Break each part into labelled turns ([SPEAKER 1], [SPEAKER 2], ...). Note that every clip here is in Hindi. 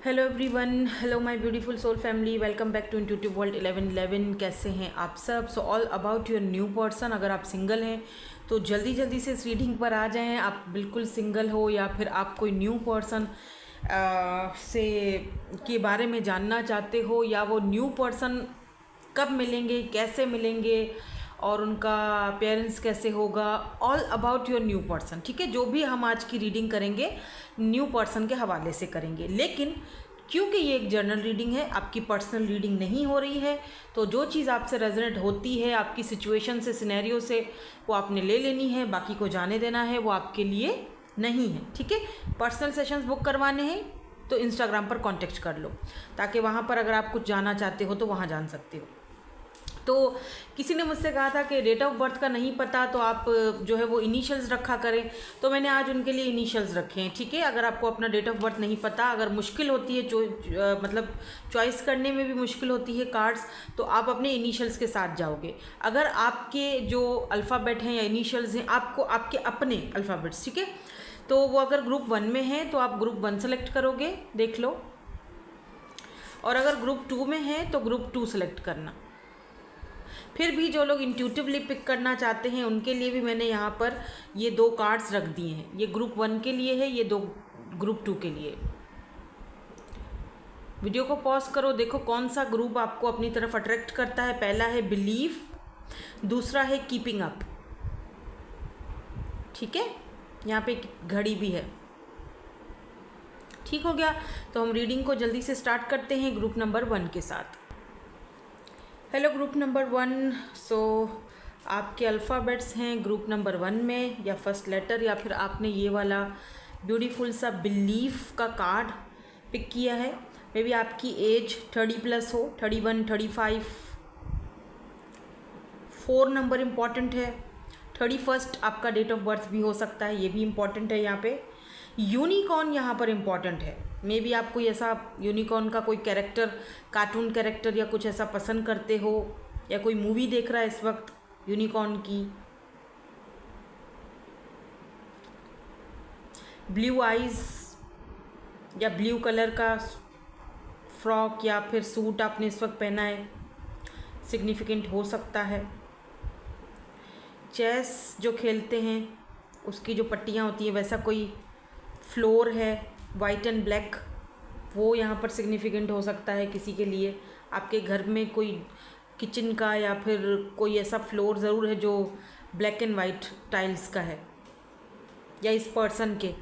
[SPEAKER 1] Hello everyone, hello my beautiful soul family, welcome back to intuitive world 1111। कैसे हैं आप सब? So all about your new person. अगर आप सिंगल हैं तो जल्दी जल्दी से इस रीडिंग पर आ जाएं। आप बिल्कुल सिंगल हो या फिर आप कोई न्यू पर्सन से के बारे में जानना चाहते हो, या वो न्यू पर्सन कब मिलेंगे, कैसे मिलेंगे और उनका पेरेंट्स कैसे होगा, all about your new person. ठीक है, जो भी हम आज की रीडिंग करेंगे न्यू पर्सन के हवाले से करेंगे, लेकिन क्योंकि ये एक जर्नल रीडिंग है, आपकी पर्सनल रीडिंग नहीं हो रही है, तो जो चीज़ आपसे रेजोनेट होती है आपकी सिचुएशन से, सिनेरियो से, वो आपने ले लेनी है, बाकी को जाने देना है, वो आपके लिए नहीं है। ठीक है, पर्सनल सेशंस बुक करवाने हैं तो इंस्टाग्राम पर कांटेक्ट कर लो, ताकि वहाँ पर अगर आप कुछ जानना चाहते हो तो वहाँ जान सकते हो। तो किसी ने मुझसे कहा था कि डेट ऑफ बर्थ का नहीं पता तो आप जो है वो इनिशियल्स रखा करें, तो मैंने आज उनके लिए इनिशियल्स रखे हैं। ठीक है, अगर आपको अपना डेट ऑफ बर्थ नहीं पता, अगर मुश्किल होती है मतलब चॉइस करने में भी मुश्किल होती है कार्ड्स, तो आप अपने इनिशियल्स के साथ जाओगे। अगर आपके जो अल्फ़ाबेट हैं या इनिशियल्स हैं आपको आपके अपने अल्फ़ाबेट्स, ठीक है, तो वो अगर ग्रुप 1 में है तो आप ग्रुप 1 सेलेक्ट करोगे, देख लो, और अगर ग्रुप 2 में है तो ग्रुप 2 सेलेक्ट करना। फिर भी जो लोग इंट्यूटिवली पिक करना चाहते हैं उनके लिए भी मैंने यहाँ पर ये 2 कार्ड्स रख दिए हैं। ये ग्रुप 1 के लिए है, ये 2 ग्रुप 2 के लिए। वीडियो को पॉज करो, देखो कौन सा ग्रुप आपको अपनी तरफ अट्रैक्ट करता है। पहला है बिलीफ, दूसरा है कीपिंग अप। ठीक है, यहाँ पे घड़ी भी है। ठीक हो गया, तो हम रीडिंग को जल्दी से स्टार्ट करते हैं ग्रुप नंबर 1 के साथ। Hello group number 1। सो आपके अल्फ़ाबेट्स हैं ग्रुप नंबर 1 में, या फर्स्ट लेटर, या फिर आपने ये वाला ब्यूटीफुल सा बिलीफ का कार्ड पिक किया है। मे बी आपकी एज 30+ हो, 31, 35। 4 नंबर इम्पॉर्टेंट है। 31 आपका डेट ऑफ बर्थ भी हो सकता है, ये भी इम्पॉर्टेंट है। यहाँ पे यूनिकॉर्न यहाँ पर इम्पॉर्टेंट है। मे बी आप कोई ऐसा यूनिकॉर्न का कोई कैरेक्टर, कार्टून कैरेक्टर या कुछ ऐसा पसंद करते हो, या कोई मूवी देख रहा है इस वक्त यूनिकॉर्न की। ब्लू आइज़ या ब्लू कलर का फ्रॉक या फिर सूट आपने इस वक्त पहना है, सिग्निफिकेंट हो सकता है। चेस जो खेलते हैं उसकी जो पट्टियाँ होती हैं, वैसा कोई फ्लोर है वाइट एंड ब्लैक, वो यहाँ पर सिग्निफिकेंट हो सकता है किसी के लिए। आपके घर में कोई किचन का या फिर कोई ऐसा फ्लोर ज़रूर है जो ब्लैक एंड वाइट टाइल्स का है, या इस पर्सन के।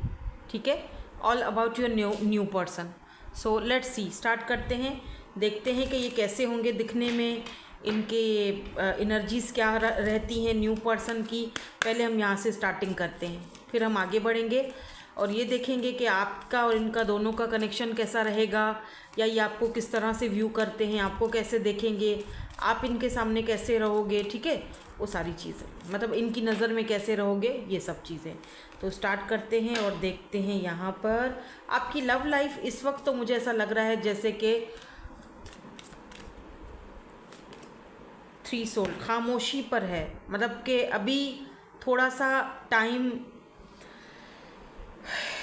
[SPEAKER 1] ठीक है, all about your new person. So let's see, start करते हैं, देखते हैं कि ये कैसे होंगे दिखने में, इनके एनर्जीज़ क्या रहती हैं न्यू पर्सन की। पहले हम यहाँ से स्टार्टिंग करते हैं, फिर हम आगे बढ़ेंगे और ये देखेंगे कि आपका और इनका दोनों का कनेक्शन कैसा रहेगा, या ये आपको किस तरह से व्यू करते हैं, आपको कैसे देखेंगे, आप इनके सामने कैसे रहोगे। ठीक है, वो सारी चीज़ें, मतलब इनकी नज़र में कैसे रहोगे, ये सब चीज़ें। तो स्टार्ट करते हैं और देखते हैं यहाँ पर आपकी लव लाइफ। इस वक्त तो मुझे ऐसा लग रहा है जैसे कि 3 सोल खामोशी पर है, मतलब कि अभी थोड़ा सा टाइम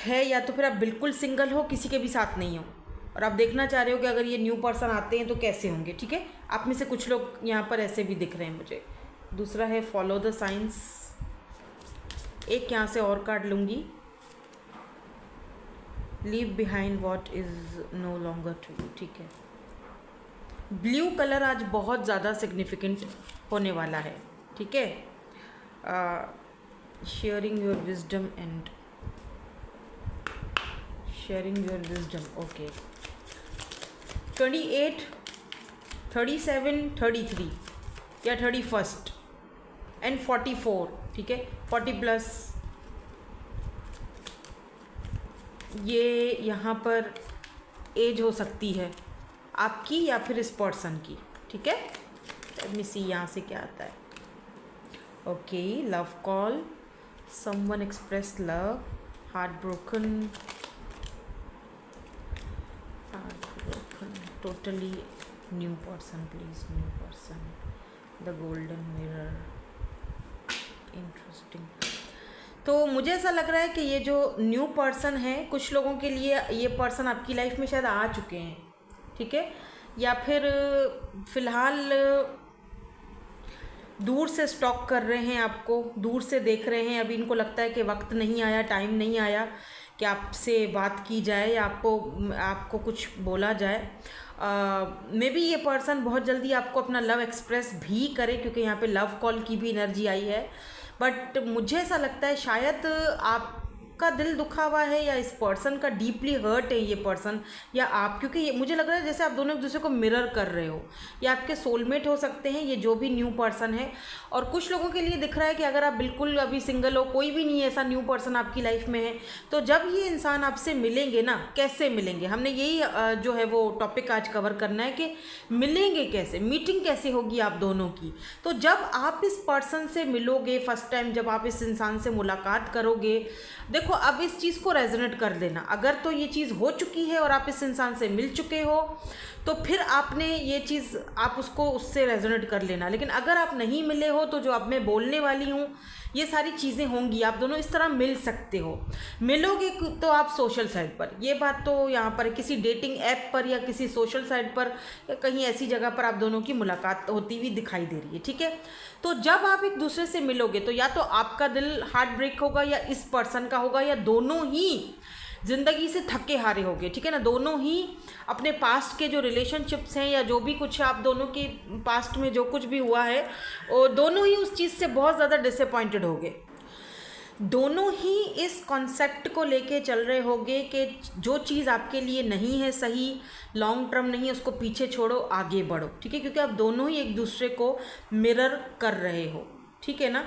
[SPEAKER 1] है, या तो फिर आप बिल्कुल सिंगल हो, किसी के भी साथ नहीं हो, और आप देखना चाह रहे हो कि अगर ये न्यू पर्सन आते हैं तो कैसे होंगे। ठीक है, आप में से कुछ लोग यहाँ पर ऐसे भी दिख रहे हैं मुझे। दूसरा है फॉलो द साइंस। एक यहाँ से और कार्ड लूँगी, leave behind what is no longer true. ठीक है, ब्लू कलर आज बहुत ज़्यादा सिग्निफिकेंट होने वाला है। ठीक है, sharing your wisdom and sharing your wisdom. Okay, 28, 37, 33 या 31 एंड 44। ठीक है, 40+, ये यहाँ पर एज हो सकती है आपकी या फिर इस पर्सन की। ठीक है, लेट मी सी यहाँ से क्या आता है। Okay, love call, someone express love, heart broken, totally new person, please, new person, the golden mirror, interesting। तो मुझे ऐसा लग रहा है कि ये जो न्यू पर्सन है, कुछ लोगों के लिए ये पर्सन आपकी लाइफ में शायद आ चुके हैं, ठीक है, या फिर फ़िलहाल दूर से स्टॉक कर रहे हैं, आपको दूर से देख रहे हैं। अभी इनको लगता है कि वक्त नहीं आया, टाइम नहीं आया कि आपसे बात की जाए या आपको कुछ बोला जाए। मे बी ये पर्सन बहुत जल्दी आपको अपना लव एक्सप्रेस भी करे, क्योंकि यहाँ पे लव कॉल की भी एनर्जी आई है। बट मुझे ऐसा लगता है शायद आपका दिल दुखा हुआ है, या इस पर्सन का डीपली हर्ट है ये पर्सन या आप, क्योंकि ये मुझे लग रहा है जैसे आप दोनों एक दूसरे को मिरर कर रहे हो, या आपके सोलमेट हो सकते हैं ये जो भी न्यू पर्सन है। और कुछ लोगों के लिए दिख रहा है कि अगर आप बिल्कुल अभी सिंगल हो, कोई भी नहीं है ऐसा न्यू पर्सन आपकी लाइफ में है, तो जब ये इंसान आपसे मिलेंगे ना, कैसे मिलेंगे, हमने यही जो है वो टॉपिक आज कवर करना है कि मिलेंगे कैसे, मीटिंग कैसे होगी आप दोनों की। तो जब आप इस पर्सन से मिलोगे फर्स्ट टाइम, जब आप इस इंसान से मुलाकात करोगे, देखो अब इस चीज़ को रेजोनेट कर देना। अगर तो ये चीज़ हो चुकी है और आप इस इंसान से मिल चुके हो, तो फिर आपने ये चीज़ आप उसको उससे रेजोनेट कर लेना। लेकिन अगर आप नहीं मिले हो, तो जो अब मैं बोलने वाली हूँ ये सारी चीज़ें होंगी, आप दोनों इस तरह मिल सकते हो। मिलोगे तो आप सोशल साइट पर, ये बात तो यहाँ पर किसी डेटिंग ऐप पर या किसी सोशल साइट पर या कहीं ऐसी जगह पर आप दोनों की मुलाकात होती हुई दिखाई दे रही है, ठीक है। तो जब आप एक दूसरे से मिलोगे तो या तो आपका दिल हार्ट ब्रेक होगा या इस पर्सन का होगा, या दोनों ही ज़िंदगी से थके हारे होगे, ठीक है ना। दोनों ही अपने पास्ट के जो रिलेशनशिप्स हैं या जो भी कुछ आप दोनों की पास्ट में जो कुछ भी हुआ है, और दोनों ही उस चीज़ से बहुत ज़्यादा डिसअपॉइंटेड होगे। दोनों ही इस कॉन्सेप्ट को लेके चल रहे होंगे कि जो चीज़ आपके लिए नहीं है सही, लॉन्ग टर्म नहीं है, उसको पीछे छोड़ो, आगे बढ़ो, ठीक है, क्योंकि आप दोनों ही एक दूसरे को मिरर कर रहे हो, ठीक है ना।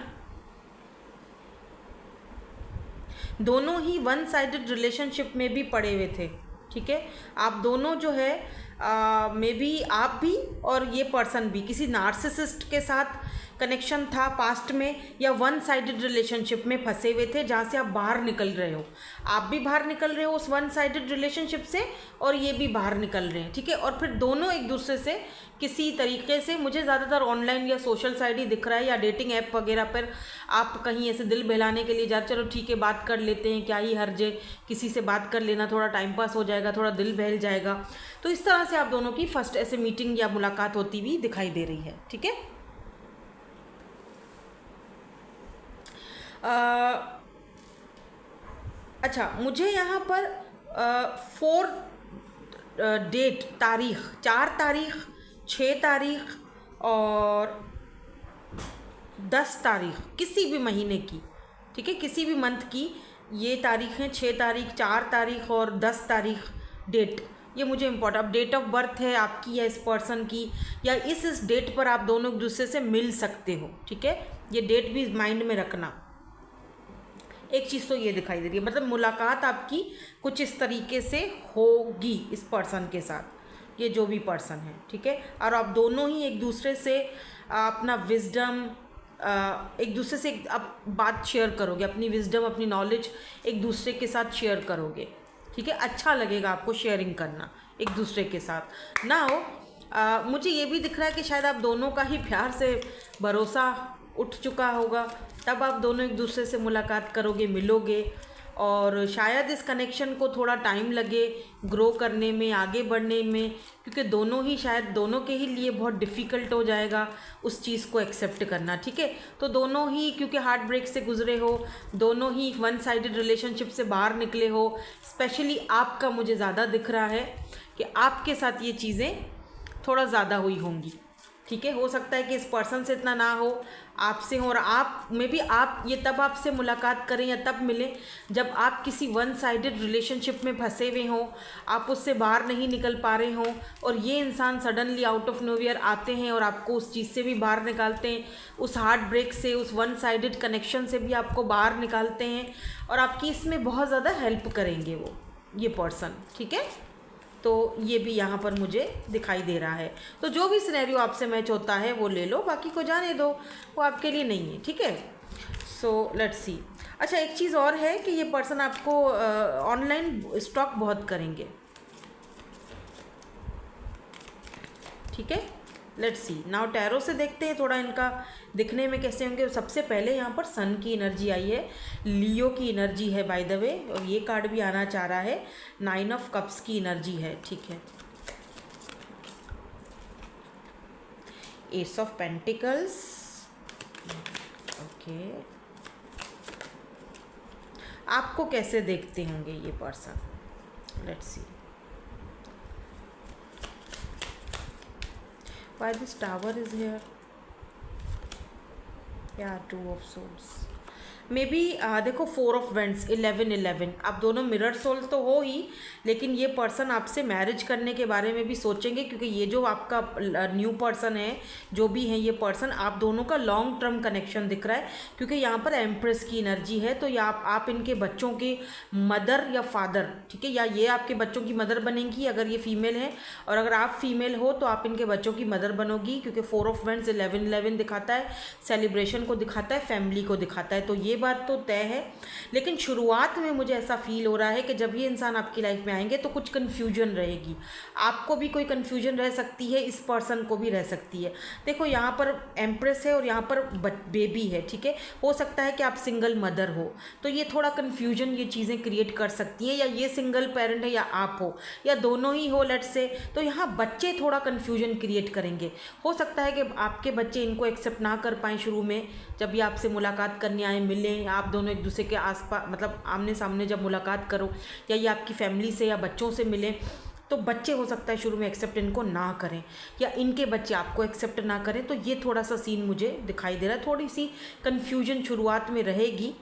[SPEAKER 1] दोनों ही वन साइडेड रिलेशनशिप में भी पड़े हुए थे, ठीक है। आप दोनों जो है मे बी आप भी और ये पर्सन भी किसी नार्सिसिस्ट के साथ कनेक्शन था पास्ट में, या वन साइडेड रिलेशनशिप में फंसे हुए थे जहाँ से आप बाहर निकल रहे हो। आप भी बाहर निकल रहे हो उस वन साइडेड रिलेशनशिप से, और ये भी बाहर निकल रहे हैं, ठीक है। और फिर दोनों एक दूसरे से किसी तरीके से, मुझे ज़्यादातर ऑनलाइन या सोशल साइट ही दिख रहा है, या डेटिंग ऐप वगैरह पर आप कहीं ऐसे दिल बहलाने के लिए जा, चलो ठीक है बात कर लेते हैं, क्या ही हर्ज है, किसी से बात कर लेना, थोड़ा टाइम पास हो जाएगा, थोड़ा दिल बहल जाएगा। तो इस तरह से आप दोनों की फर्स्ट ऐसे मीटिंग या मुलाकात होती हुई दिखाई दे रही है, ठीक है। अच्छा, मुझे यहाँ पर 4 डेट, तारीख, 4 तारीख, 6 तारीख और 10 तारीख किसी भी महीने की, ठीक है, किसी भी मंथ की ये तारीख है, 6 तारीख, 4 तारीख और 10 तारीख डेट। ये मुझे इम्पोर्टेंट, अब डेट ऑफ बर्थ है आपकी या इस पर्सन की, या इस डेट पर आप दोनों एक दूसरे से मिल सकते हो, ठीक है। ये डेट भी माइंड में रखना। एक चीज़ तो ये दिखाई दे रही है, मतलब मुलाकात आपकी कुछ इस तरीके से होगी इस पर्सन के साथ, ये जो भी पर्सन है, ठीक है। और आप दोनों ही एक दूसरे से अपना विजडम, एक दूसरे से आप बात शेयर करोगे, अपनी विजडम, अपनी नॉलेज एक दूसरे के साथ शेयर करोगे, ठीक है। अच्छा लगेगा आपको शेयरिंग करना एक दूसरे के साथ ना हो। मुझे ये भी दिख रहा है कि शायद आप दोनों का ही प्यार से भरोसा उठ चुका होगा, तब आप दोनों एक दूसरे से मुलाकात करोगे, मिलोगे, और शायद इस कनेक्शन को थोड़ा टाइम लगे ग्रो करने में, आगे बढ़ने में, क्योंकि दोनों ही शायद दोनों के ही लिए बहुत डिफ़िकल्ट हो जाएगा उस चीज़ को एक्सेप्ट करना, ठीक है। तो दोनों ही क्योंकि हार्ट ब्रेक से गुजरे हो, दोनों ही वन साइडेड रिलेशनशिप से बाहर निकले हो, स्पेशली आपका मुझे ज़्यादा दिख रहा है कि आपके साथ ये चीज़ें थोड़ा ज़्यादा हुई होंगी, ठीक है। हो सकता है कि इस पर्सन से इतना ना हो, आपसे हो, और आप में भी आप ये तब आपसे मुलाकात करें या तब मिलें जब आप किसी वन साइडेड रिलेशनशिप में फंसे हुए हों, आप उससे बाहर नहीं निकल पा रहे हों, और ये इंसान सडनली आउट ऑफ नोवेयर आते हैं और आपको उस चीज़ से भी बाहर निकालते हैं, उस हार्ट ब्रेक से, उस वन साइडेड कनेक्शन से भी आपको बाहर निकालते हैं, और आपकी इसमें बहुत ज़्यादा हेल्प करेंगे वो, ये पर्सन, ठीक है। तो ये भी यहाँ पर मुझे दिखाई दे रहा है। तो जो भी सिनेरियो आपसे मैच होता है वो ले लो, बाकी को जाने दो, वो आपके लिए नहीं है, ठीक है। So let's see. अच्छा, एक चीज़ और है कि ये पर्सन आपको ऑनलाइन स्टॉक बहुत करेंगे, ठीक है। लेट्स सी नाउ टैरो से देखते हैं थोड़ा इनका दिखने में कैसे होंगे। सबसे पहले यहाँ पर सन की एनर्जी आई है, लियो की एनर्जी है बाय द वे, और ये कार्ड भी आना चाह रहा है, 9 ऑफ कप्स की एनर्जी है, ठीक है। S of pentacles, okay. आपको कैसे देखते होंगे ये person, let's see. Why this tower is here? Yeah, 2 of swords. May be देखो 4 ऑफ वेंट्स, 11 आप दोनों मिरर सोल तो हो ही, लेकिन ये पर्सन आपसे मैरिज करने के बारे में भी सोचेंगे, क्योंकि ये जो आपका न्यू पर्सन है, जो भी है ये पर्सन, आप दोनों का लॉन्ग टर्म कनेक्शन दिख रहा है, क्योंकि यहाँ पर एम्प्रेस की एनर्जी है। तो या आप इनके बच्चों के मदर या फादर, ठीक है, या ये आपके बच्चों की मदर बनेंगी अगर ये फीमेल है, और अगर आप फीमेल हो तो आप इनके बच्चों की मदर बनोगी, क्योंकि 4 ऑफ वेंट्स 11 दिखाता है, सेलिब्रेशन को दिखाता है, फैमिली को दिखाता है। तो ये बात तो तय है, लेकिन शुरुआत में मुझे ऐसा फील हो रहा है कि जब ये इंसान आपकी लाइफ में आएंगे तो कुछ कन्फ्यूजन रहेगी, आपको भी कोई कन्फ्यूजन रह सकती है, इस पर्सन को भी रह सकती है। देखो यहाँ पर एम्प्रेस है और यहाँ पर बेबी है, ठीक है, हो सकता है कि आप सिंगल मदर हो, तो ये थोड़ा कन्फ्यूजन ये चीज़ें क्रिएट कर सकती हैं, या ये सिंगल पेरेंट है या आप हो, या दोनों ही हो लेट्स से। तो यहाँ बच्चे थोड़ा कन्फ्यूजन क्रिएट करेंगे। हो सकता है कि आपके बच्चे इनको एक्सेप्ट ना कर पाएँ शुरू में, जब ये आपसे मुलाकात करने आए, मिलें, आप दोनों एक दूसरे के आसपास, मतलब आमने सामने जब मुलाकात करो, या ये आपकी फैमिली से या बच्चों से मिलें, तो बच्चे हो सकता है शुरू में एक्सेप्ट इनको ना करें, या इनके बच्चे आपको एक्सेप्ट ना करें। तो ये थोड़ा सा सीन मुझे दिखाई दे रहा है, थोड़ी सी कन्फ्यूजन शुरुआत में रहेगी,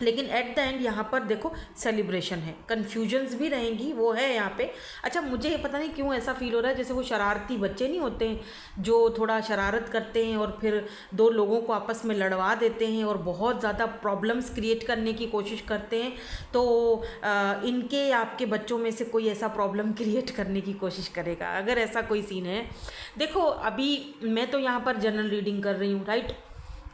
[SPEAKER 1] लेकिन एट द एंड यहाँ पर देखो सेलिब्रेशन है, कन्फ्यूजन्स भी रहेंगी, वो है यहाँ पे। अच्छा, मुझे ये पता नहीं क्यों ऐसा फील हो रहा है जैसे वो शरारती बच्चे नहीं होते हैं जो थोड़ा शरारत करते हैं और फिर दो लोगों को आपस में लड़वा देते हैं और बहुत ज़्यादा प्रॉब्लम्स क्रिएट करने की कोशिश करते हैं। तो इनके आपके बच्चों में से कोई ऐसा प्रॉब्लम क्रिएट करने की कोशिश करेगा, अगर ऐसा कोई सीन है। देखो अभी मैं तो यहाँ पर जनरल रीडिंग कर रही हूँ, राइट।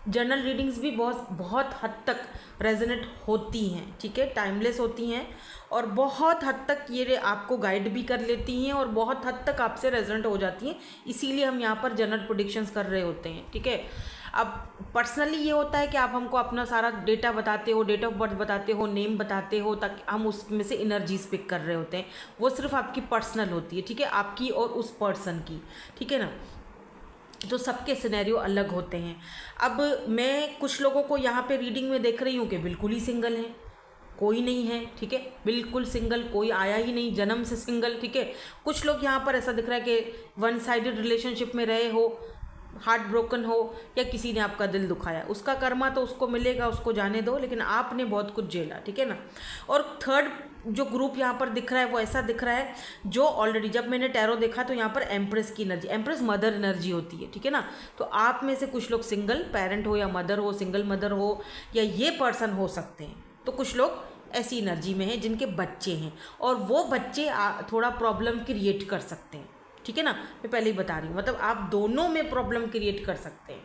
[SPEAKER 1] जनरल रीडिंग्स भी बहुत हद तक रेजोनेट होती हैं, ठीक है, टाइमलेस होती हैं, और बहुत हद तक ये आपको गाइड भी कर लेती हैं, और बहुत हद तक आपसे रेजोनेट हो जाती हैं। इसीलिए हम यहाँ पर जनरल प्रेडिक्शंस कर रहे होते हैं, ठीक है। अब पर्सनली ये होता है कि आप हमको अपना सारा डेटा बताते हो, डेट ऑफ बर्थ बताते हो, नेम बताते हो, ताकि हम उसमें से एनर्जीज पिक कर रहे होते हैं। वो सिर्फ आपकी पर्सनल होती है, ठीक है, आपकी और उस पर्सन की, ठीक है ना। तो सबके सिनेरियो अलग होते हैं। अब मैं कुछ लोगों को यहाँ पे रीडिंग में देख रही हूँ कि बिल्कुल ही सिंगल हैं, कोई नहीं है, ठीक है, बिल्कुल सिंगल, कोई आया ही नहीं, जन्म से सिंगल, ठीक है। कुछ लोग यहाँ पर ऐसा दिख रहा है कि वन साइडेड रिलेशनशिप में रहे हो, हार्ट ब्रोकन हो, या किसी ने आपका दिल दुखाया, उसका कर्मा तो उसको मिलेगा, उसको जाने दो, लेकिन आपने बहुत कुछ झेला, ठीक है ना। और थर्ड जो ग्रुप यहाँ पर दिख रहा है वो ऐसा दिख रहा है जो ऑलरेडी, जब मैंने टैरो देखा तो यहाँ पर एम्प्रेस की एनर्जी, एम्प्रेस मदर एनर्जी होती है, ठीक है ना। तो आप में से कुछ लोग सिंगल पेरेंट हो, या मदर हो, सिंगल मदर हो, या ये पर्सन हो सकते हैं। तो कुछ लोग ऐसी एनर्जी में हैं जिनके बच्चे हैं, और वो बच्चे थोड़ा प्रॉब्लम क्रिएट कर सकते हैं, ठीक है ना। मैं पहले ही बता रही हूँ, मतलब आप दोनों में प्रॉब्लम क्रिएट कर सकते हैं।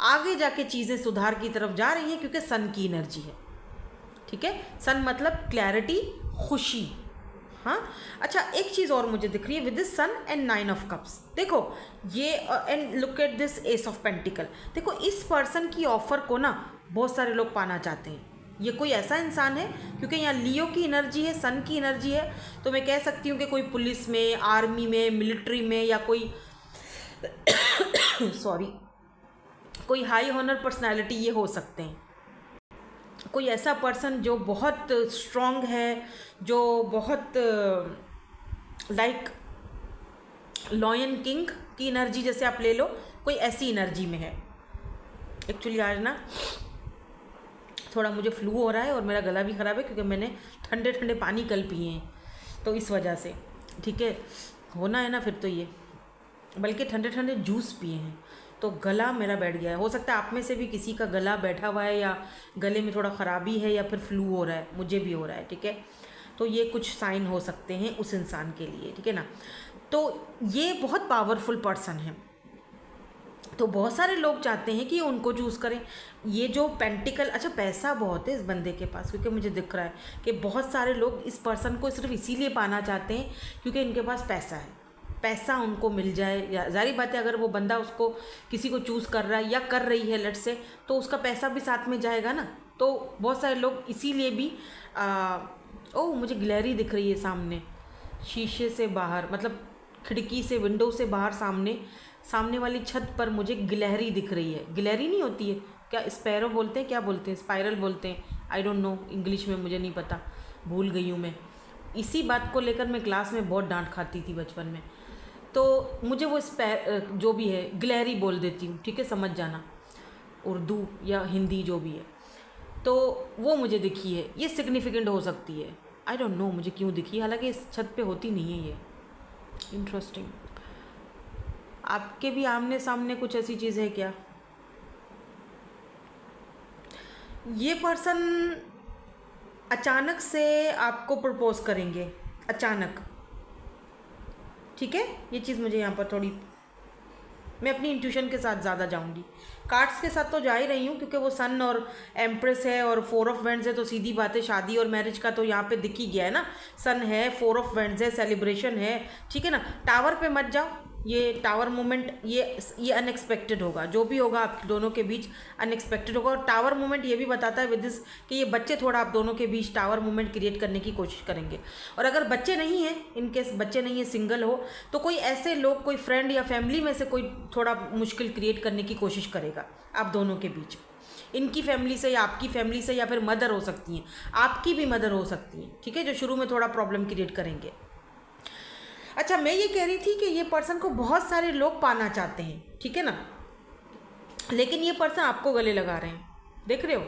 [SPEAKER 1] आगे जाके चीज़ें सुधार की तरफ जा रही हैं क्योंकि सन की एनर्जी है, ठीक है। सन मतलब क्लैरिटी, खुशी, हाँ। अच्छा, एक चीज़ और मुझे दिख रही है with this sun and 9 of cups. देखो ये and look at this ace of pentacle. देखो इस पर्सन की ऑफर को ना बहुत सारे लोग पाना चाहते हैं। ये कोई ऐसा इंसान है, क्योंकि यहाँ लियो की एनर्जी है, सन की एनर्जी है, तो मैं कह सकती हूँ कि कोई पुलिस में, आर्मी में, मिलिट्री में, या कोई सॉरी कोई हाई ऑनर पर्सनालिटी ये हो सकते हैं। कोई ऐसा पर्सन जो बहुत स्ट्रॉन्ग है, जो बहुत लाइक लॉयन किंग की एनर्जी जैसे आप ले लो, कोई ऐसी एनर्जी में है। एक्चुअली आज ना थोड़ा मुझे फ्लू हो रहा है और मेरा गला भी ख़राब है, क्योंकि मैंने ठंडे ठंडे पानी कल पिए हैं, तो इस वजह से, ठीक है, होना है ना फिर तो ये, बल्कि ठंडे ठंडे जूस पिए हैं, तो गला मेरा बैठ गया है। हो सकता है आप में से भी किसी का गला बैठा हुआ है, या गले में थोड़ा ख़राबी है, या फिर फ्लू हो रहा है, मुझे भी हो रहा है, ठीक है। तो ये कुछ साइन हो सकते हैं उस इंसान के लिए, ठीक है ना। तो ये बहुत पावरफुल पर्सन है, तो बहुत सारे लोग चाहते हैं कि उनको चूज़ करें। ये जो पेंटिकल, अच्छा पैसा बहुत है इस बंदे के पास, क्योंकि मुझे दिख रहा है कि बहुत सारे लोग इस पर्सन को सिर्फ इसीलिए पाना चाहते हैं क्योंकि इनके पास पैसा है, पैसा उनको मिल जाए, या जाहिर बात है अगर वो बंदा उसको किसी को चूज़ कर रहा है या कर रही है लेट से, तो उसका पैसा भी साथ में जाएगा ना। तो बहुत सारे लोग इसीलिए भी ओह मुझे गिलहरी दिख रही है सामने, शीशे से बाहर, मतलब खिड़की से, विंडो से बाहर सामने वाली छत पर मुझे गिलहरी दिख रही है। गिलहरी नहीं होती है क्या, स्पैरो बोलते हैं, क्या बोलते हैं, स्पाइरल बोलते हैं, आई डोंट नो, इंग्लिश में मुझे नहीं पता, भूल गई हूँ मैं। इसी बात को लेकर मैं क्लास में बहुत डांट खाती थी बचपन में। तो मुझे वो जो भी है गिलहरी बोल देती हूँ, ठीक है, समझ जाना, उर्दू या हिंदी जो भी है। तो वो मुझे दिखी है, ये सिग्निफिकेंट हो सकती है, आई डोंट नो मुझे क्यों दिखी, हालांकि इस छत पे होती नहीं है ये। इंटरेस्टिंग। आपके भी आमने सामने कुछ ऐसी चीज़ है क्या? ये पर्सन अचानक से आपको प्रपोज करेंगे, अचानक, ठीक है। ये चीज़ मुझे यहाँ पर थोड़ी, मैं अपनी इंट्यूशन के साथ ज़्यादा जाऊँगी, कार्ड्स के साथ तो जा ही रही हूँ क्योंकि वो सन और एम्प्रेस है और 4 ऑफ वेंड्स है, तो सीधी बात है शादी और मैरिज का तो यहाँ पे दिख ही गया है ना। सन है, 4 ऑफ वेंड्स है, सेलिब्रेशन है, ठीक है ना। टावर पे मत जाओ, ये टावर मोमेंट ये अनएक्सपेक्टेड होगा, जो भी होगा आप दोनों के बीच अनएक्सपेक्टेड होगा। और टावर मोमेंट ये भी बताता है विद दिस कि ये बच्चे थोड़ा आप दोनों के बीच टावर मोमेंट क्रिएट करने की कोशिश करेंगे। और अगर बच्चे नहीं हैं, इनकेस बच्चे नहीं है, सिंगल हो, तो कोई ऐसे लोग, कोई फ्रेंड या फैमिली में से कोई थोड़ा मुश्किल क्रिएट करने की कोशिश करेगा आप दोनों के बीच, इनकी फैमिली से या आपकी फैमिली से, या फिर मदर हो सकती हैं, आपकी भी मदर हो सकती हैं, ठीक है, जो शुरू में थोड़ा प्रॉब्लम क्रिएट करेंगे। अच्छा, मैं ये कह रही थी कि ये पर्सन को बहुत सारे लोग पाना चाहते हैं, ठीक है ना, लेकिन ये पर्सन आपको गले लगा रहे हैं, देख रहे हो,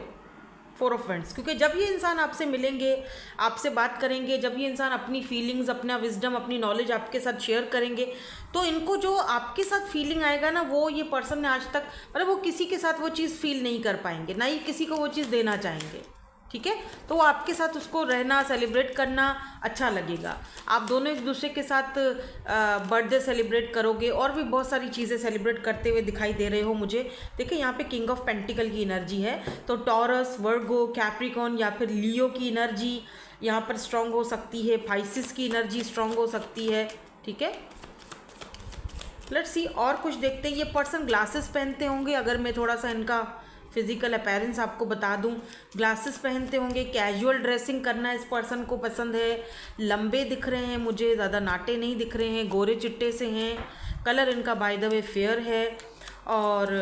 [SPEAKER 1] 4 ऑफ वेंड्स। क्योंकि जब ये इंसान आपसे मिलेंगे, आपसे बात करेंगे, जब ये इंसान अपनी फीलिंग्स, अपना विजडम, अपनी नॉलेज आपके साथ शेयर करेंगे, तो इनको जो आपके साथ फीलिंग आएगा ना, वो ये पर्सन ने आज तक, मतलब वो किसी के साथ वो चीज़ फील नहीं कर पाएंगे, ना ही किसी को वो चीज़ देना चाहेंगे, ठीक है। तो वो आपके साथ उसको रहना, सेलिब्रेट करना अच्छा लगेगा। आप दोनों एक दूसरे के साथ बर्थडे सेलिब्रेट करोगे, और भी बहुत सारी चीज़ें सेलिब्रेट करते हुए दिखाई दे रहे हो मुझे। देखिए यहाँ पे किंग ऑफ पेंटिकल की एनर्जी है, तो टॉरस, वर्गो, कैप्रिकॉन या फिर लियो की एनर्जी यहाँ पर स्ट्रांग हो सकती है, पाइसिस की एनर्जी स्ट्रांग हो सकती है, ठीक है। लेट्स सी और कुछ देखते हैं। ये पर्सन ग्लासेस पहनते होंगे, अगर मैं थोड़ा सा इनका फिजिकल अपीयरेंस आपको बता दूं, ग्लासेस पहनते होंगे, कैजुअल ड्रेसिंग करना इस पर्सन को पसंद है, लंबे दिख रहे हैं मुझे, ज़्यादा नाटे नहीं दिख रहे हैं, गोरे चिट्टे से हैं, कलर इनका बाय द वे फेयर है, और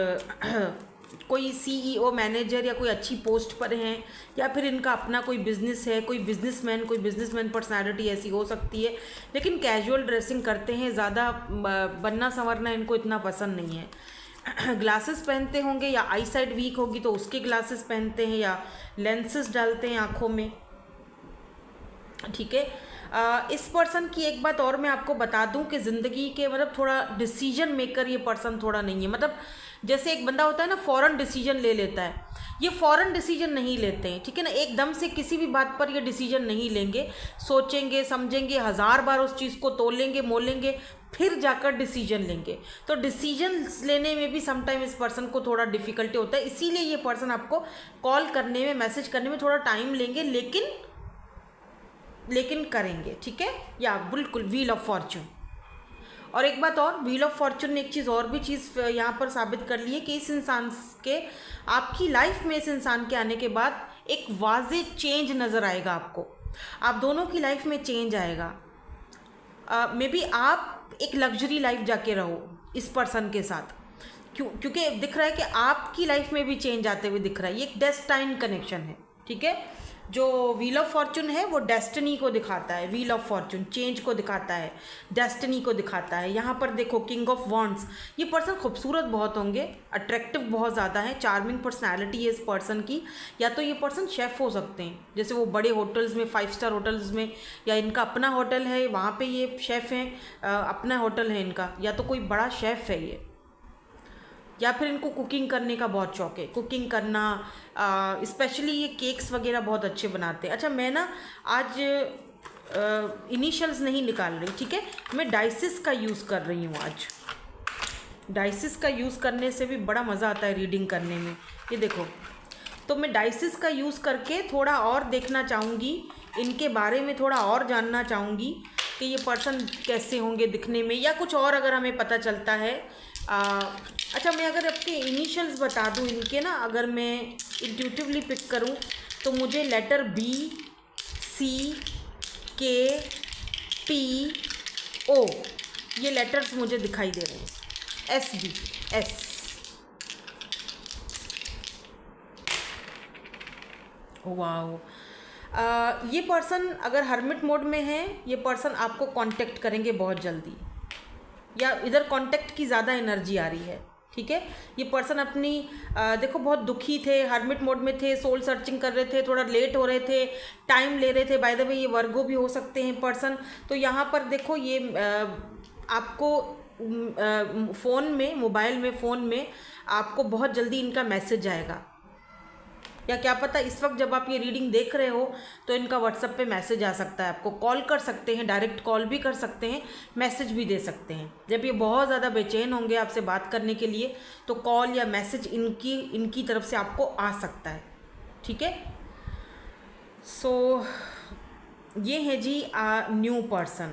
[SPEAKER 1] कोई सीईओ, मैनेजर या कोई अच्छी पोस्ट पर हैं, या फिर इनका अपना कोई बिजनेस है, कोई बिजनेसमैन पर्सनालिटी ऐसी हो सकती है, लेकिन कैजुअल ड्रेसिंग करते हैं, ज़्यादा बनना संवरना इनको इतना पसंद नहीं है। ग्लासेस पहनते होंगे, या आई साइड वीक होगी तो उसके ग्लासेस पहनते हैं, या लेंसेस डालते हैं आँखों में, ठीक है। इस पर्सन की एक बात और मैं आपको बता दूं कि ज़िंदगी के, मतलब थोड़ा डिसीजन मेकर ये पर्सन थोड़ा नहीं है। मतलब जैसे एक बंदा होता है ना, फ़ौरन डिसीजन ले लेता है, ये फ़ौरन डिसीजन नहीं लेते हैं, ठीक है ना। एकदम से किसी भी बात पर ये डिसीजन नहीं लेंगे, सोचेंगे, समझेंगे, 1000 बार उस चीज़ को तोलेंगे, मोलेंगे, फिर जाकर डिसीजन लेंगे। तो डिसीजन लेने में भी समटाइम इस पर्सन को थोड़ा डिफ़िकल्टी होता है, इसीलिए ये पर्सन आपको कॉल करने में, मैसेज करने में थोड़ा टाइम लेंगे, लेकिन करेंगे, ठीक है। या बिल्कुल व्हील ऑफ फॉर्चून। और एक बात और, व्हील ऑफ फॉर्चून ने एक चीज़ और भी चीज़ यहाँ पर साबित कर ली है कि इस इंसान के, आपकी लाइफ में इस इंसान के आने के बाद एक वाज़ेह चेंज नज़र आएगा आपको, आप दोनों की लाइफ में चेंज आएगा। मे बी आप एक लग्जरी लाइफ जाके रहो इस पर्सन के साथ, क्योंकि दिख रहा है कि आपकी लाइफ में भी चेंज आते हुए दिख रहा है। ये एक डेस्टाइन कनेक्शन है, ठीक है। जो व्हील ऑफ फॉर्चून है वो डेस्टिनी को दिखाता है, व्हील ऑफ फॉर्चून चेंज को दिखाता है, डेस्टिनी को दिखाता है। यहाँ पर देखो किंग ऑफ वॉन्ड्स, ये पर्सन खूबसूरत बहुत होंगे, अट्रैक्टिव बहुत ज़्यादा है, चार्मिंग पर्सनैलिटी है इस पर्सन की। या तो ये पर्सन शेफ़ हो सकते हैं, जैसे वो बड़े होटल्स में, 5 स्टार होटल्स में, या इनका अपना होटल है वहाँ पे ये शेफ़ हैं, अपना होटल है इनका, या तो कोई बड़ा शेफ़ है ये। या फिर इनको कुकिंग करने का बहुत शौक है, कुकिंग करना, स्पेशली ये केक्स वगैरह बहुत अच्छे बनाते हैं। अच्छा, मैं ना आज इनिशियल्स नहीं निकाल रही, ठीक है, मैं डाइसिस का यूज़ कर रही हूँ आज। डाइसिस का यूज़ करने से भी बड़ा मज़ा आता है रीडिंग करने में, ये देखो। तो मैं डाइसिस का यूज़ करके थोड़ा और देखना चाहूँगी, इनके बारे में थोड़ा और जानना चाहूँगी कि ये पर्सन कैसे होंगे दिखने में, या कुछ और अगर हमें पता चलता है। अच्छा, मैं अगर आपके इनिशियल्स बता दूँ इनके ना, अगर मैं इंट्यूटिवली पिक करूँ तो मुझे लेटर बी, सी, के, पी, ओ, ये लेटर्स मुझे दिखाई दे रहे हैं। एस भी, एस। वाओ। ये पर्सन अगर हर्मिट मोड में है, ये पर्सन आपको कांटेक्ट करेंगे बहुत जल्दी, या इधर कांटेक्ट की ज़्यादा एनर्जी आ रही है। ठीक है, ये पर्सन अपनी देखो बहुत दुखी थे, हर्मिट मोड में थे, सोल सर्चिंग कर रहे थे, थोड़ा लेट हो रहे थे, टाइम ले रहे थे। बाय द वे ये वर्गो भी हो सकते हैं पर्सन। तो यहाँ पर देखो ये आपको फ़ोन में, मोबाइल में, फ़ोन में आपको बहुत जल्दी इनका मैसेज आएगा, या क्या पता इस वक्त जब आप ये रीडिंग देख रहे हो तो इनका व्हाट्सएप पे मैसेज आ सकता है, आपको कॉल कर सकते हैं, डायरेक्ट कॉल भी कर सकते हैं, मैसेज भी दे सकते हैं। जब ये बहुत ज़्यादा बेचैन होंगे आपसे बात करने के लिए तो कॉल या मैसेज इनकी तरफ से आपको आ सकता है। ठीक है, सो ये है जी न्यू पर्सन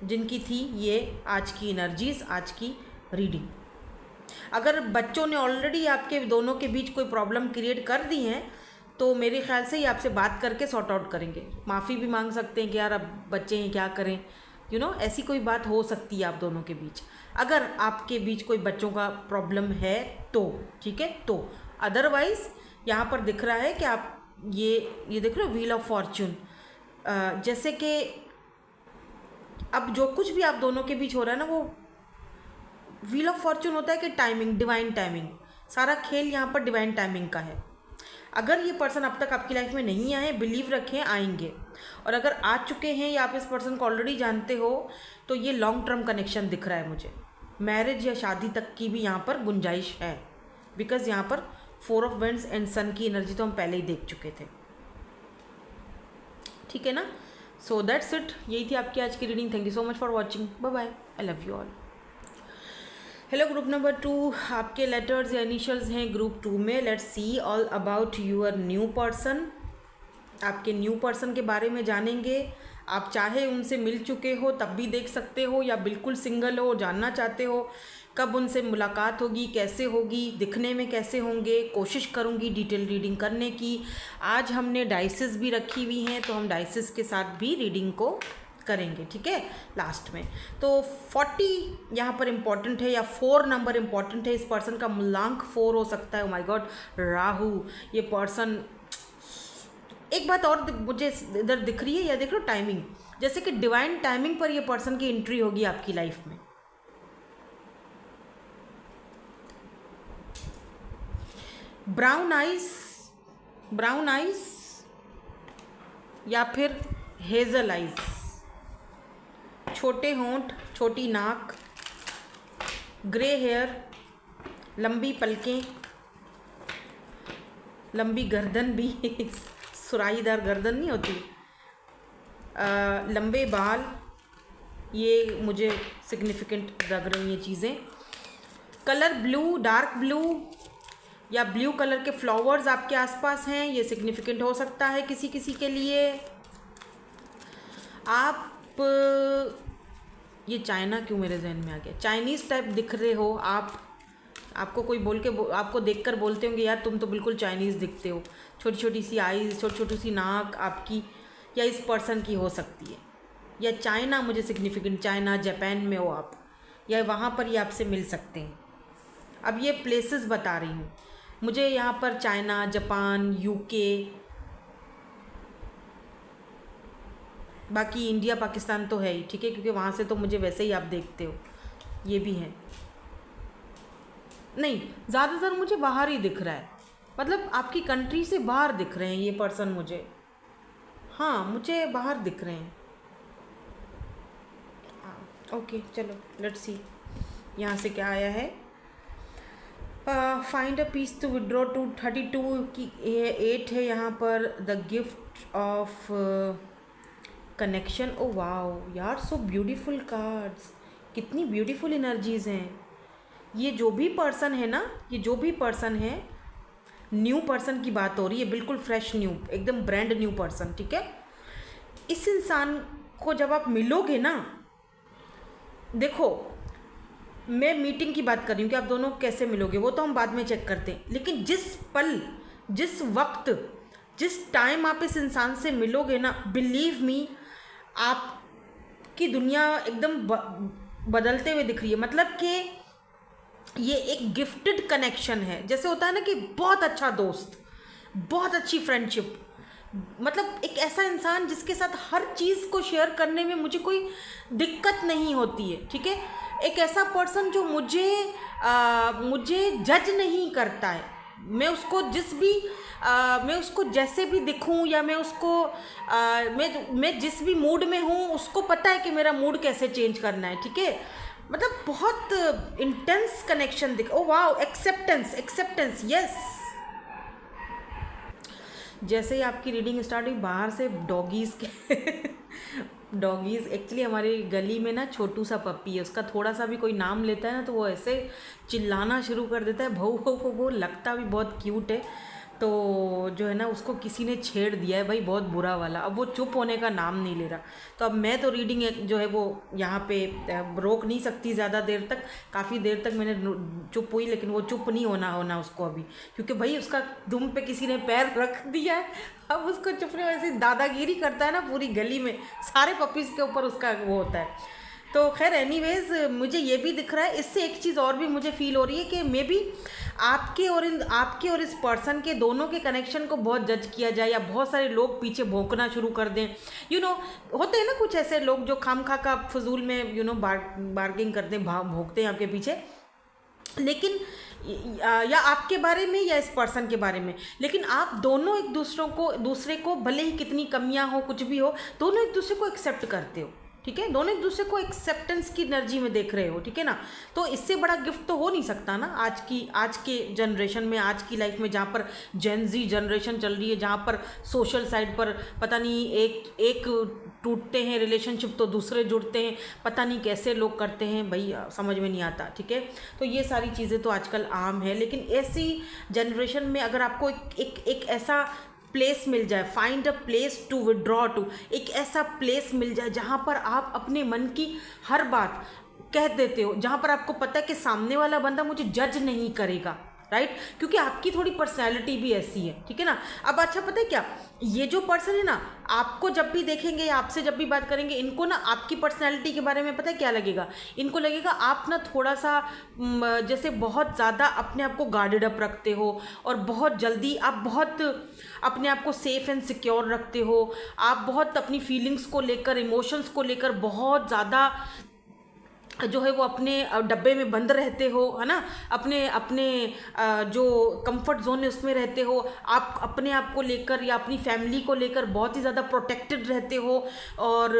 [SPEAKER 1] जिनकी थी ये आज की एनर्जीज, आज की रीडिंग। अगर बच्चों ने ऑलरेडी आपके दोनों के बीच कोई प्रॉब्लम क्रिएट कर दी है तो मेरे ख्याल से ये आपसे बात करके सॉर्ट आउट करेंगे। माफ़ी भी मांग सकते हैं कि यार अब बच्चे हैं क्या करें, ऐसी कोई बात हो सकती है आप दोनों के बीच, अगर आपके बीच कोई बच्चों का प्रॉब्लम है तो। ठीक है, तो अदरवाइज़ यहाँ पर दिख रहा है कि आप ये देख रहे हो व्हील ऑफ फॉर्च्यून, जैसे कि अब जो कुछ भी आप दोनों के बीच हो रहा है ना, वो व्हील ऑफ फॉर्च्यून होता है कि टाइमिंग, डिवाइन टाइमिंग, सारा खेल यहाँ पर डिवाइन टाइमिंग का है। अगर ये पर्सन अब तक आपकी लाइफ में नहीं आए, बिलीव रखें आएंगे, और अगर आ चुके हैं या आप इस पर्सन को ऑलरेडी जानते हो तो ये लॉन्ग टर्म कनेक्शन दिख रहा है मुझे, मैरिज या शादी तक की भी यहाँ पर गुंजाइश है, बिकॉज यहाँ पर 4 ऑफ वेंड्स एंड सन की एनर्जी तो हम पहले ही देख चुके थे। ठीक है ना, सो दैट्स इट, यही थी आपकी आज की reading. Thank you so much for watching, bye bye, I love you all. Hello group number 2, आपके लेटर्स या इनिशियल्स हैं ग्रुप 2 में। Let's see all about your new person. आपके न्यू पर्सन के बारे में जानेंगे। आप चाहे उनसे मिल चुके हो तब भी देख सकते हो, या बिल्कुल सिंगल हो, जानना चाहते हो कब उनसे मुलाकात होगी, कैसे होगी, दिखने में कैसे होंगे, कोशिश करूँगी डिटेल रीडिंग करने की। आज हमने डाइसेस भी रखी हुई हैं तो हम डाइसेस के साथ भी रीडिंग को करेंगे। ठीक है, लास्ट में तो 40 यहाँ पर इम्पॉर्टेंट है, या 4 नंबर इम्पॉर्टेंट है। इस पर्सन का मूलांक 4 हो सकता है। ओ माय गॉड, राहु, ये पर्सन। एक बात और मुझे इधर दिख रही है, या देख लो टाइमिंग, जैसे कि डिवाइन टाइमिंग पर ये पर्सन की एंट्री होगी आपकी लाइफ में। ब्राउन आइज या फिर हेजल आइज, छोटे होंठ, छोटी नाक, ग्रे हेयर, लंबी पलकें, लंबी गर्दन भी सुराहीदार गर्दन नहीं होती, लंबे बाल, ये मुझे सिग्निफिकेंट लग रही हैं चीज़ें। कलर ब्लू, डार्क ब्लू या ब्लू कलर के फ्लावर्स आपके आसपास हैं, ये सिग्निफिकेंट हो सकता है किसी किसी के लिए। आप ये चाइना क्यों मेरे जहन में आ गया, चाइनीज़ टाइप दिख रहे हो आप। आपको कोई आपको देखकर बोलते होंगे यार तुम तो बिल्कुल चाइनीज़ दिखते हो। छोटी छोटी सी आईज़, छोटी छोटी सी नाक आपकी, या इस पर्सन की हो सकती है। या चाइना मुझे सिग्निफिकेंट, चाइना जापान में हो आप, या वहाँ पर ही आपसे मिल सकते हैं। अब ये प्लेसेस बता रही हूँ मुझे, यहाँ पर चाइना, जापान, यूके, बाकी इंडिया पाकिस्तान तो है ही। ठीक है, क्योंकि वहाँ से तो मुझे वैसे ही आप देखते हो, ये भी है। नहीं, ज़्यादातर मुझे बाहर ही दिख रहा है, मतलब आपकी कंट्री से बाहर दिख रहे हैं ये पर्सन मुझे। हाँ, मुझे बाहर दिख रहे हैं। ओके, चलो लेट्स सी यहाँ से क्या आया है। Find a peace to withdraw to 32 की 8 है यहाँ पर। The gift of connection. Oh wow यार, सो ब्यूटीफुल कार्ड्स, कितनी ब्यूटीफुल एनर्जीज़ हैं। ये जो भी पर्सन है ना, ये जो भी पर्सन है, न्यू पर्सन की बात हो रही है, बिल्कुल फ्रेश न्यू, एकदम ब्रांड न्यू पर्सन। ठीक है, इस इंसान को जब आप मिलोगे ना, देखो मैं मीटिंग की बात कर रही हूँ कि आप दोनों कैसे मिलोगे वो तो हम बाद में चेक करते हैं, लेकिन जिस पल, जिस वक्त, जिस टाइम आप इस इंसान से मिलोगे ना, बिलीव मी, आपकी दुनिया एकदम बदलते हुए दिख रही है। मतलब कि ये एक गिफ्टेड कनेक्शन है। जैसे होता है ना कि बहुत अच्छा दोस्त, बहुत अच्छी फ्रेंडशिप, मतलब एक ऐसा इंसान जिसके साथ हर चीज़ को शेयर करने में मुझे कोई दिक्कत नहीं होती है, ठीक है। एक ऐसा पर्सन जो मुझे जज नहीं करता है। मैं उसको मैं उसको जैसे भी दिखूं, या मैं उसको मैं जिस भी मूड में हूँ उसको पता है कि मेरा मूड कैसे चेंज करना है, ठीक है। मतलब बहुत intense connection oh wow, acceptance, acceptance, yes. जैसे ही आपकी रीडिंग स्टार्ट हुई, बाहर से डॉगीज़ के डॉगीज़, एक्चुअली हमारी गली में ना छोटू सा पप्पी है, उसका थोड़ा सा भी कोई नाम लेता है ना तो वो ऐसे चिल्लाना शुरू कर देता है, भौ भौ भौ भौ, लगता भी बहुत क्यूट है। तो जो है ना उसको किसी ने छेड़ दिया है भाई, बहुत बुरा वाला। अब वो चुप होने का नाम नहीं ले रहा। तो अब मैं तो रीडिंग जो है वो यहाँ पे रोक नहीं सकती ज़्यादा देर तक। काफ़ी देर तक मैंने चुप हुई, लेकिन वो चुप नहीं होना उसको अभी, क्योंकि भाई उसका दुम पे किसी ने पैर रख दिया है। अब उसको चुपने वैसे दादागिरी करता है ना पूरी गली में, सारे पपीज़ के ऊपर उसका वो होता है। तो खैर एनीवेज, मुझे ये भी दिख रहा है, इससे एक चीज़ और भी मुझे फील हो रही है कि मे बी आपके और इस पर्सन के दोनों के कनेक्शन को बहुत जज किया जाए, या बहुत सारे लोग पीछे भौंकना शुरू कर दें। होते हैं ना कुछ ऐसे लोग जो खामखा का फजूल में बार्गिंग करते हैं, भौंकते हैं आपके पीछे, लेकिन या आपके बारे में या इस पर्सन के बारे में। लेकिन आप दोनों एक दूसरे को भले ही कितनी कमियां हो, कुछ भी हो, दोनों एक दूसरे को एक्सेप्ट करते हो, ठीक है। दोनों एक दूसरे को एक्सेप्टेंस की एनर्जी में देख रहे हो, ठीक है ना। तो इससे बड़ा गिफ्ट तो हो नहीं सकता ना आज के जनरेशन में, आज की लाइफ में, जहाँ पर जेन ज़ी जनरेशन चल रही है, जहाँ पर सोशल साइड पर पता नहीं एक टूटते हैं रिलेशनशिप तो दूसरे जुड़ते हैं, पता नहीं कैसे लोग करते हैं भाई, समझ में नहीं आता, ठीक है। तो ये सारी चीज़ें तो आजकल आम है, लेकिन ऐसी जनरेशन में अगर आपको एक ऐसा प्लेस मिल जाए, find a place to withdraw to, एक ऐसा प्लेस मिल जाए जहाँ पर आप अपने मन की हर बात कह देते हो, जहाँ पर आपको पता है कि सामने वाला बंदा मुझे जज नहीं करेगा, राइट, क्योंकि आपकी थोड़ी पर्सनैलिटी भी ऐसी है, ठीक है ना। अब अच्छा पता है क्या, ये जो पर्सन है ना, आपको जब भी देखेंगे, आपसे जब भी बात करेंगे, इनको ना आपकी पर्सनैलिटी के बारे में पता है क्या लगेगा, इनको लगेगा आप ना थोड़ा सा जैसे बहुत ज़्यादा अपने आप को गार्डेड अप रखते हो, और बहुत जल्दी आप बहुत अपने आप को सेफ़ एंड सिक्योर रखते हो, आप बहुत अपनी फीलिंग्स को लेकर, इमोशंस को लेकर बहुत ज़्यादा जो है वो अपने डब्बे में बंद रहते हो, है ना, अपने जो कंफर्ट जोन है उसमें रहते हो, आप अपने आप को लेकर या अपनी फैमिली को लेकर बहुत ही ज़्यादा प्रोटेक्टेड रहते हो, और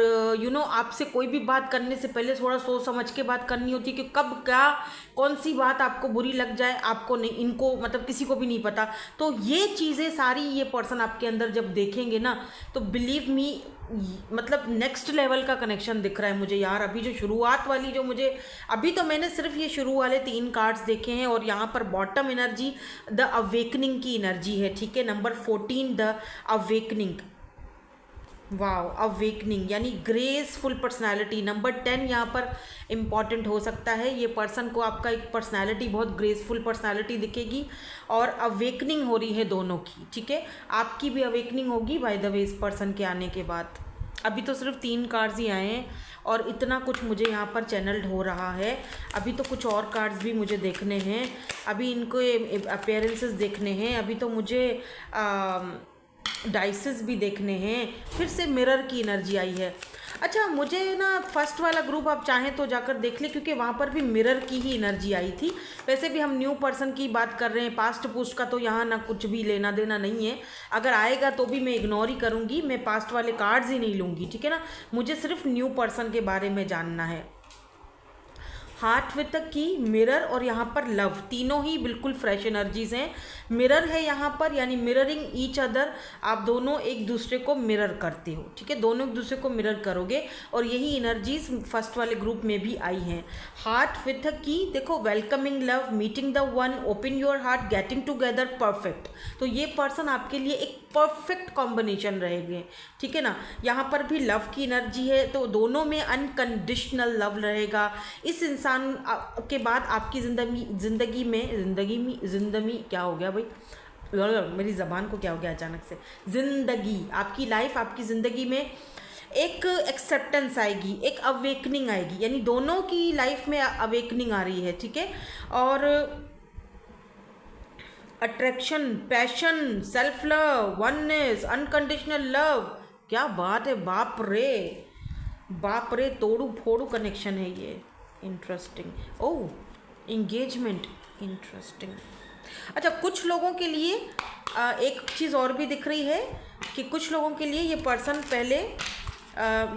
[SPEAKER 1] आपसे कोई भी बात करने से पहले थोड़ा सोच समझ के बात करनी होती है कि कब क्या कौन सी बात आपको बुरी लग जाए, आपको नहीं, इनको मतलब किसी को भी नहीं पता। तो ये चीज़ें सारी ये पर्सन आपके अंदर जब देखेंगे ना, तो बिलीव मी, मतलब नेक्स्ट लेवल का कनेक्शन दिख रहा है मुझे यार। अभी जो शुरुआत वाली जो मुझे, अभी तो मैंने सिर्फ ये शुरू वाले 3 कार्ड्स देखे हैं, और यहाँ पर बॉटम एनर्जी द अवेकनिंग की एनर्जी है, ठीक है। Number 14 the awakening, wow, awakening यानी ग्रेसफुल पर्सनालिटी। नंबर 10 यहाँ पर इम्पॉर्टेंट हो सकता है, ये पर्सन को आपका एक पर्सनालिटी, बहुत ग्रेसफुल पर्सनालिटी दिखेगी, और अवेकनिंग हो रही है दोनों की, ठीक है। आपकी भी अवेकनिंग होगी बाय द वे इस पर्सन के आने के बाद। अभी तो सिर्फ 3 कार्ड्स ही आए हैं, और इतना कुछ मुझे यहाँ पर चैनल्ड हो रहा है। अभी तो कुछ और कार्ड्स भी मुझे देखने हैं, अभी इनको अपीयरेंसेस देखने हैं, अभी तो मुझे डाइसेस भी देखने हैं, फिर से मिरर की एनर्जी आई है। अच्छा, मुझे ना फर्स्ट वाला ग्रुप आप चाहें तो जाकर देख लें, क्योंकि वहाँ पर भी मिरर की ही एनर्जी आई थी। वैसे भी हम न्यू पर्सन की बात कर रहे हैं, पास्ट पुस्ट का तो यहाँ ना कुछ भी लेना देना नहीं है। अगर आएगा तो भी मैं इग्नोर ही करूँगी, मैं पास्ट वाले कार्ड्स ही नहीं लूँगी, ठीक है ना। मुझे सिर्फ न्यू पर्सन के बारे में जानना है। Heart with the key, mirror और यहाँ पर लव, तीनों ही बिल्कुल फ्रेश एनर्जीज हैं। मिरर है यहाँ पर, यानी मिररिंग ईच अदर, आप दोनों एक दूसरे को मिरर करते हो, ठीक है, दोनों एक दूसरे को मिरर करोगे और यही एनर्जीज फर्स्ट वाले ग्रुप में भी आई हैं। हार्ट विद द की, देखो welcoming love, meeting the one, open your heart, getting together, perfect. तो ये पर्सन आपके लिए एक परफेक्ट कॉम्बिनेशन रहेंगे, ठीक है ना। यहाँ पर भी लव की एनर्जी है, तो दोनों में अनकंडीशनल लव रहेगा। इस इंसान के बाद आपकी जिंदगी क्या हो गया भाई, मेरी ज़बान को क्या हो गया अचानक से, जिंदगी, आपकी लाइफ, आपकी ज़िंदगी में एक एक्सेप्टेंस आएगी, एक अवेकनिंग आएगी, यानी दोनों की लाइफ में अवेकनिंग आ रही है, ठीक है। और attraction, passion, self love, oneness, unconditional love, क्या बात है, बाप रे बाप रे, तोड़ू फोड़ू कनेक्शन है ये, इंटरेस्टिंग। ओह, इंगेजमेंट, इंटरेस्टिंग। अच्छा, कुछ लोगों के लिए एक चीज़ और भी दिख रही है कि कुछ लोगों के लिए ये पर्सन पहले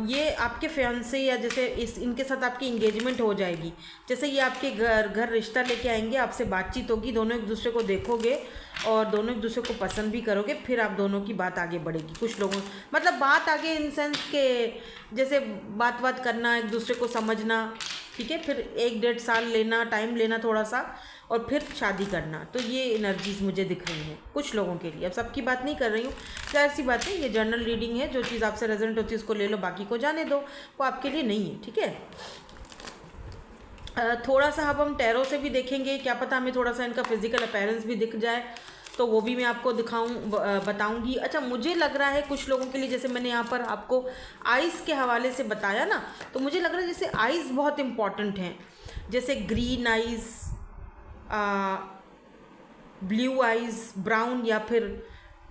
[SPEAKER 1] ये आपके फियांसे या जैसे इनके साथ आपकी इंगेजमेंट हो जाएगी, जैसे ये आपके घर रिश्ता लेके आएंगे, आपसे बातचीत होगी, दोनों एक दूसरे को देखोगे और दोनों एक दूसरे को पसंद भी करोगे, फिर आप दोनों की बात आगे बढ़ेगी। कुछ लोगों, मतलब बात आगे इन सेंस के जैसे बात करना, एक दूसरे को समझना, ठीक है, फिर 1-1.5 साल लेना, टाइम लेना थोड़ा सा, और फिर शादी करना। तो ये एनर्जीज मुझे दिख रही हैं कुछ लोगों के लिए। अब सबकी बात नहीं कर रही हूँ, जाहिर सी बात है, ये जनरल रीडिंग है, जो चीज़ आपसे रेजोनेट होती है उसको ले लो, बाकी को जाने दो, वो आपके लिए नहीं है, ठीक है। थोड़ा सा अब हम टैरो से भी देखेंगे, क्या पता हमें थोड़ा सा इनका फिजिकल अपीयरेंस भी दिख जाए, तो वो भी मैं आपको बताऊंगी। अच्छा, मुझे लग रहा है कुछ लोगों के लिए, जैसे मैंने यहाँ पर आपको आइज़ के हवाले से बताया ना, तो मुझे लग रहा है जैसे आइज़ बहुत इंपॉर्टेंट हैं, जैसे green eyes, blue eyes, brown, या फिर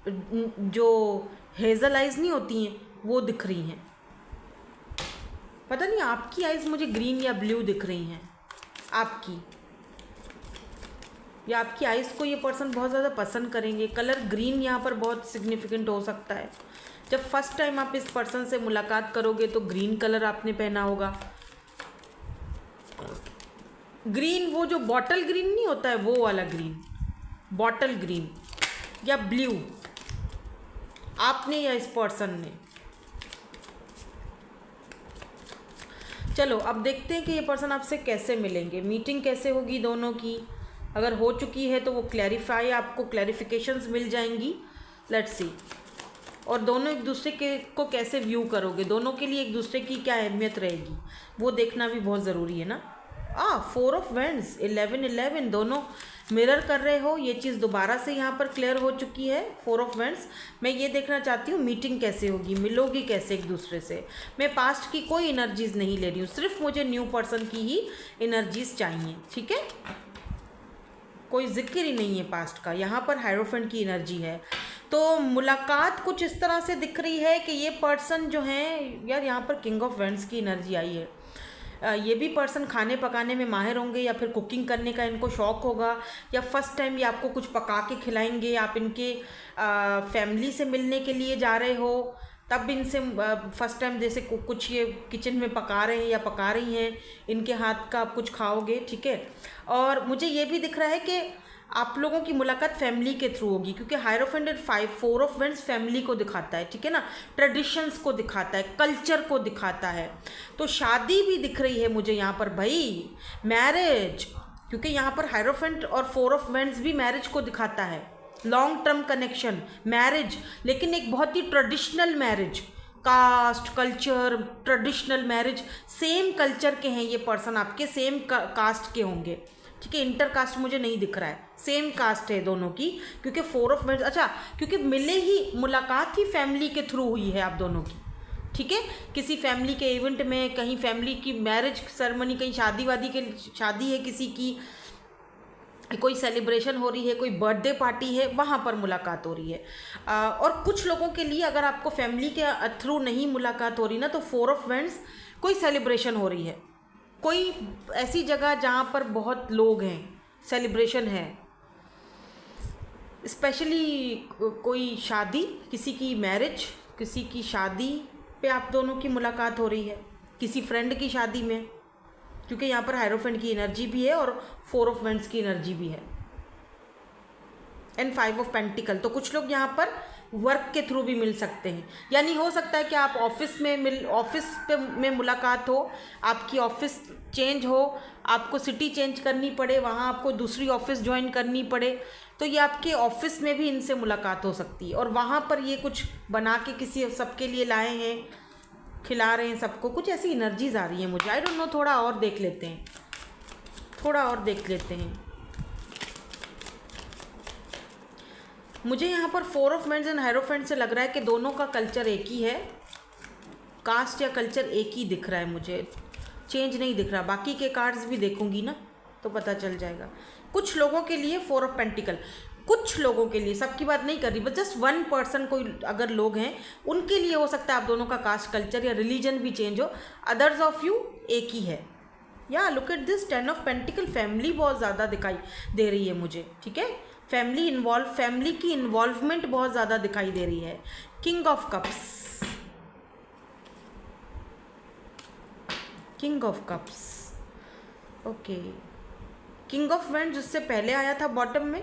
[SPEAKER 1] जो हेज़ल आइज़ नहीं होती हैं वो दिख रही हैं। पता नहीं आपकी आइज़ मुझे ग्रीन या ब्लू दिख रही हैं, आपकी, या आपकी आइज़ को ये पर्सन बहुत ज़्यादा पसंद करेंगे। कलर ग्रीन यहाँ पर बहुत सिग्निफिकेंट हो सकता है। जब फर्स्ट टाइम आप इस पर्सन से मुलाकात करोगे तो ग्रीन कलर आपने पहना होगा। ग्रीन, वो जो बॉटल ग्रीन नहीं होता है, वो वाला ग्रीन, बॉटल ग्रीन या ब्लू, आपने या इस पर्सन ने। चलो अब देखते हैं कि ये पर्सन आपसे कैसे मिलेंगे, मीटिंग कैसे होगी दोनों की। अगर हो चुकी है तो वो क्लैरिफाई, आपको क्लैरिफिकेशंस मिल जाएंगी, लेट्स सी। और दोनों एक दूसरे के को कैसे व्यू करोगे, दोनों के लिए एक दूसरे की क्या अहमियत रहेगी, वो देखना भी बहुत ज़रूरी है ना। 4 ऑफ वैंड्स, 11 दोनों मिरर कर रहे हो, ये चीज़ दोबारा से यहाँ पर क्लियर हो चुकी है। 4 ऑफ वैंड्स, मैं ये देखना चाहती हूँ मीटिंग कैसे होगी, मिलोगी कैसे एक दूसरे से। मैं पास्ट की कोई एनर्जीज़ नहीं ले रही हूँ, सिर्फ मुझे न्यू पर्सन की ही एनर्जीज़ चाहिए, ठीक है। कोई जिक्र ही नहीं है पास्ट का, यहाँ पर हायरोफेंट की एनर्जी है। तो मुलाकात कुछ इस तरह से दिख रही है कि ये पर्सन जो हैं, यार यहाँ पर किंग ऑफ वैंड्स की एनर्जी आई है। ये भी पर्सन खाने पकाने में माहिर होंगे, या फिर कुकिंग करने का इनको शौक़ होगा, या फर्स्ट टाइम ये आपको कुछ पका के खिलाएंगे। आप इनके फैमिली से मिलने के लिए जा रहे हो, तब इनसे फर्स्ट टाइम जैसे कुछ ये किचन में पका रहे हैं या पका रही हैं, इनके हाथ का आप कुछ खाओगे, ठीक है। और मुझे ये भी दिख रहा है कि आप लोगों की मुलाकात फैमिली के थ्रू होगी, क्योंकि हायरोफेंट 4 ऑफ वैंड्स फैमिली को दिखाता है, ठीक है ना, ट्रेडिशंस को दिखाता है, कल्चर को दिखाता है। तो शादी भी दिख रही है मुझे यहाँ पर भाई, मैरिज, क्योंकि यहाँ पर हायरोफेंट और 4 ऑफ वैंड्स भी मैरिज को दिखाता है, लॉन्ग टर्म कनेक्शन, मैरिज, लेकिन एक बहुत ही traditional marriage, caste culture, traditional marriage, same culture के हैं ये पर्सन, आपके सेम कास्ट के होंगे, ठीक है। इंटर कास्ट मुझे नहीं दिख रहा है, सेम कास्ट है दोनों की, क्योंकि 4 ऑफ वैंड्स, अच्छा, क्योंकि मिले ही, मुलाकात ही फैमिली के थ्रू हुई है आप दोनों की, ठीक है। किसी फैमिली के इवेंट में, कहीं फैमिली की मैरिज सेरेमनी, कहीं शादी है किसी की, कोई सेलिब्रेशन हो रही है, कोई बर्थडे पार्टी है, वहाँ पर मुलाकात हो रही है। और कुछ लोगों के लिए अगर आपको फैमिली के थ्रू नहीं मुलाकात हो रही ना, तो 4 ऑफ वैंड्स कोई सेलिब्रेशन हो रही है, कोई ऐसी जगह जहाँ पर बहुत लोग हैं, सेलिब्रेशन है, स्पेशली कोई शादी, किसी की मैरिज, किसी की शादी पे आप दोनों की मुलाकात हो रही है, किसी फ्रेंड की शादी में, क्योंकि यहाँ पर हायरोफेंट की एनर्जी भी है और 4 ऑफ वेंट्स की एनर्जी भी है एंड 5 ऑफ पेंटिकल। तो कुछ लोग यहाँ पर वर्क के थ्रू भी मिल सकते हैं, यानी हो सकता है कि आप ऑफिस पे में मुलाकात हो, आपकी ऑफिस चेंज हो, आपको सिटी चेंज करनी पड़े, वहाँ आपको दूसरी ऑफिस ज्वाइन करनी पड़े, तो ये आपके ऑफिस में भी इनसे मुलाकात हो सकती है और वहाँ पर ये कुछ बना के किसी सबके लिए लाए हैं, खिला रहे हैं सबको, कुछ ऐसी एनर्जीज आ रही है मुझे। आई डोंट नो, थोड़ा और देख लेते हैं, थोड़ा और देख लेते हैं। मुझे यहाँ पर 4 ऑफ वेंट्स एंड हायरोफेंट से लग रहा है कि दोनों का कल्चर एक ही है, कास्ट या कल्चर एक ही दिख रहा है मुझे, चेंज नहीं दिख रहा। बाकी के कार्ड्स भी देखूंगी ना तो पता चल जाएगा। कुछ लोगों के लिए 4 ऑफ पेंटिकल, कुछ लोगों के लिए, सबकी बात नहीं कर रही, बस जस्ट 1 पर्सन कोई अगर लोग हैं उनके लिए हो सकता है आप दोनों का कास्ट कल्चर या रिलीजन भी चेंज हो, अदर्स ऑफ यू एक ही है। या look at this 10 of pentacle, family बहुत ज़्यादा दिखाई दे रही है मुझे, ठीक है, फैमिली की इन्वॉल्वमेंट बहुत ज़्यादा दिखाई दे रही है। King of cups, king of cups, okay, king of vents जिससे पहले आया था बॉटम में,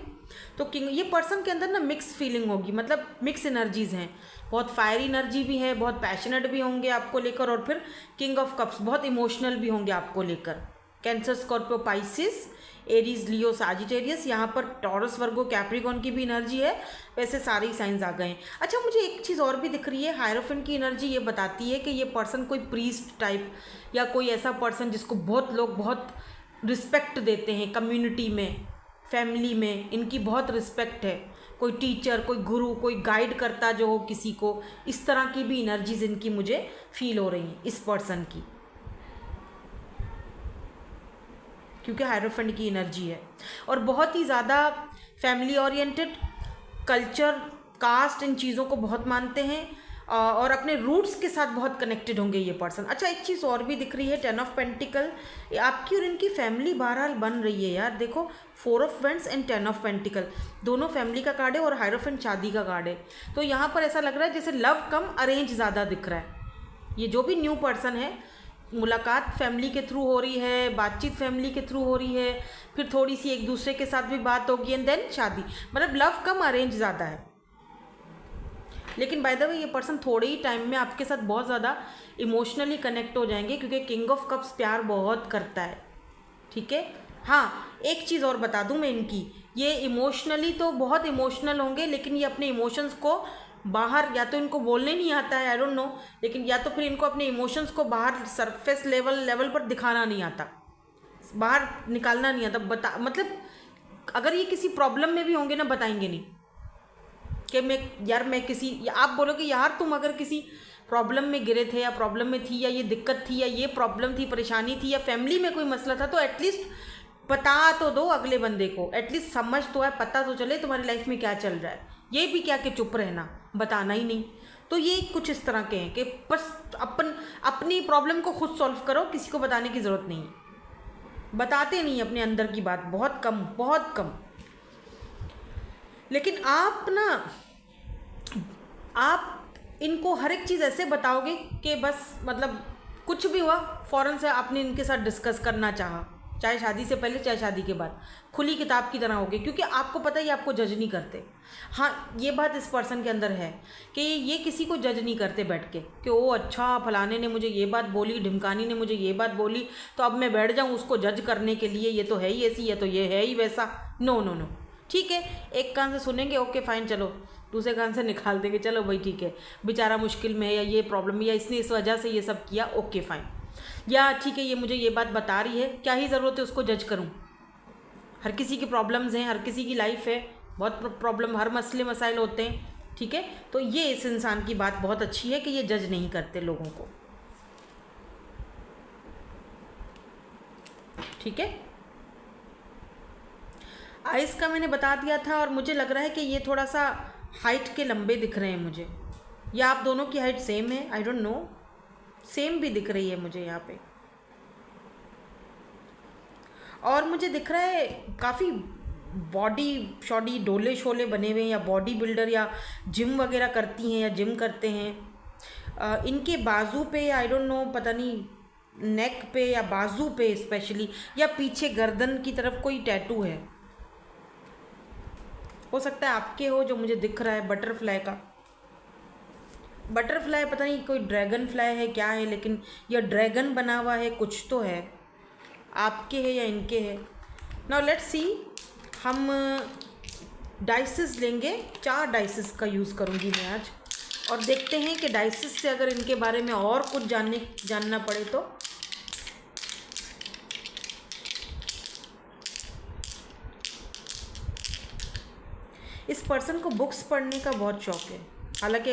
[SPEAKER 1] तो किंग, ये पर्सन के अंदर ना मिक्स फीलिंग होगी, मतलब मिक्स एनर्जीज हैं, बहुत फायरी एनर्जी भी है, बहुत पैशनेट भी होंगे आपको लेकर, और फिर किंग ऑफ कप्स बहुत इमोशनल भी होंगे आपको लेकर। कैंसर, स्कॉर्पियो, पाइसिस, एरीज, लियो, साजिटेरियस, यहाँ पर टॉरस, वर्गो, कैप्रिकॉन की भी एनर्जी है। वैसे सारे ही साइंस आ गए हैं। अच्छा, मुझे एक चीज़ और भी दिख रही है, हायरोफेंट की एनर्जी ये बताती है कि ये पर्सन कोई प्रीस्ट टाइप या कोई ऐसा पर्सन जिसको बहुत लोग बहुत रिस्पेक्ट देते हैं कम्युनिटी में, फैमिली में इनकी बहुत रिस्पेक्ट है, कोई टीचर, कोई गुरु, कोई गाइड करता जो हो किसी को, इस तरह की भी एनर्जीज इनकी मुझे फील हो रही हैं इस पर्सन की, क्योंकि हायरोफेंट की एनर्जी है। और बहुत ही ज़्यादा फैमिली ओरिएंटेड, कल्चर, कास्ट, इन चीज़ों को बहुत मानते हैं और अपने रूट्स के साथ बहुत कनेक्टेड होंगे ये पर्सन। अच्छा, एक चीज़ और भी दिख रही है, 10 ऑफ पेंटिकल, आपकी और इनकी फैमिली बहरहाल बन रही है यार। देखो 4 of vents and 10 of pentacle, दोनों फैमिली का कार्ड है और हायरोफेंट शादी का कार्ड है। तो यहाँ पर ऐसा लग रहा है जैसे लव कम अरेंज ज़्यादा दिख रहा है। ये जो भी न्यू पर्सन है, मुलाकात फैमिली के थ्रू हो रही है, बातचीत फैमिली के थ्रू हो रही है, फिर थोड़ी सी एक दूसरे के साथ भी बात होगी एंड देन शादी, मतलब लव कम अरेंज ज़्यादा है। लेकिन बाय द वे ये पर्सन थोड़े ही टाइम में आपके साथ बहुत ज़्यादा इमोशनली कनेक्ट हो जाएंगे, क्योंकि किंग ऑफ कप्स प्यार बहुत करता है, ठीक है। हाँ, एक चीज़ और बता दूं मैं इनकी, ये इमोशनली तो बहुत इमोशनल होंगे, लेकिन ये अपने इमोशंस को बाहर, या तो इनको बोलने नहीं आता है, आई डोंट नो, लेकिन या तो फिर इनको अपने इमोशंस को बाहर सरफेस लेवल पर दिखाना नहीं आता, बाहर निकालना नहीं आता। मतलब अगर ये किसी प्रॉब्लम में भी होंगे ना, बताएंगे नहीं कि मैं किसी, या आप बोलोगे यार तुम अगर किसी प्रॉब्लम में गिरे थे या प्रॉब्लम में थी, या ये दिक्कत थी, या ये प्रॉब्लम थी, परेशानी थी, या फैमिली में कोई मसला था, तो एटलीस्ट बता तो दो अगले बंदे को, एटलीस्ट समझ तो है, पता तो चले तुम्हारी लाइफ में क्या चल रहा है। ये भी क्या कि चुप रहना, बताना ही नहीं। तो ये कुछ इस तरह के हैं कि बस अपनी प्रॉब्लम को खुद सॉल्व करो, किसी को बताने की ज़रूरत नहीं है। बताते नहीं अपने अंदर की बात, बहुत कम, बहुत कम। लेकिन आप इनको हर एक चीज़ ऐसे बताओगे कि बस मतलब कुछ भी हुआ फ़ौरन से आपने इनके साथ डिस्कस करना चाहा, चाहे शादी से पहले चाहे शादी के बाद, खुली किताब की तरह होगी, क्योंकि आपको पता है ये आपको जज नहीं करते। हाँ, ये बात इस पर्सन के अंदर है कि ये किसी को जज नहीं करते बैठ के कि ओ अच्छा फलाने ने मुझे ये बात बोली, ढिमकानी ने मुझे ये बात बोली, तो अब मैं बैठ जाऊँ उसको जज करने के लिए, ये तो है ही ऐसी, ये तो ये है ही वैसा। नो नो नो, ठीक है, एक कान से सुनेंगे ओके फाइन, चलो, दूसरे कान से निकाल देंगे, चलो भाई ठीक है, बेचारा मुश्किल में है, या ये प्रॉब्लम, या इसने इस वजह से ये सब किया, ओके फाइन, या ठीक है ये मुझे ये बात बता रही है, क्या ही ज़रूरत है उसको जज करूं। हर किसी की प्रॉब्लम्स हैं, हर किसी की लाइफ है, बहुत प्रॉब्लम, हर मसले मसाइल होते हैं, ठीक है। तो ये इस इंसान की बात बहुत अच्छी है कि ये जज नहीं करते लोगों को, ठीक है। आइस का मैंने बता दिया था, और मुझे लग रहा है कि ये थोड़ा सा हाइट के लंबे दिख रहे हैं मुझे, या आप दोनों की हाइट सेम है, आई डोंट नो, सेम भी दिख रही है मुझे यहाँ पे। और मुझे दिख रहा है काफ़ी बॉडी शॉडी डोले शोले बने हुए हैं, या बॉडी बिल्डर, या जिम वगैरह करती हैं, या जिम करते हैं। इनके बाजू पे आई डोंट नो, पता नहीं नेक पे या बाजू पे स्पेशली, या पीछे गर्दन की तरफ कोई टैटू है, हो सकता है आपके हो। जो मुझे दिख रहा है बटरफ्लाई का, बटरफ्लाई पता नहीं कोई ड्रैगन फ्लाई है क्या है, लेकिन यह ड्रैगन बना हुआ है, कुछ तो है। आपके है या इनके है। नाउ लेट्स सी, हम डाइसिस लेंगे, 4 डाइसिस का यूज़ करूँगी मैं आज, और देखते हैं कि डाइसिस से अगर इनके बारे में और कुछ जानना पड़े तो। इस पर्सन को बुक्स पढ़ने का बहुत शौक है। हालांकि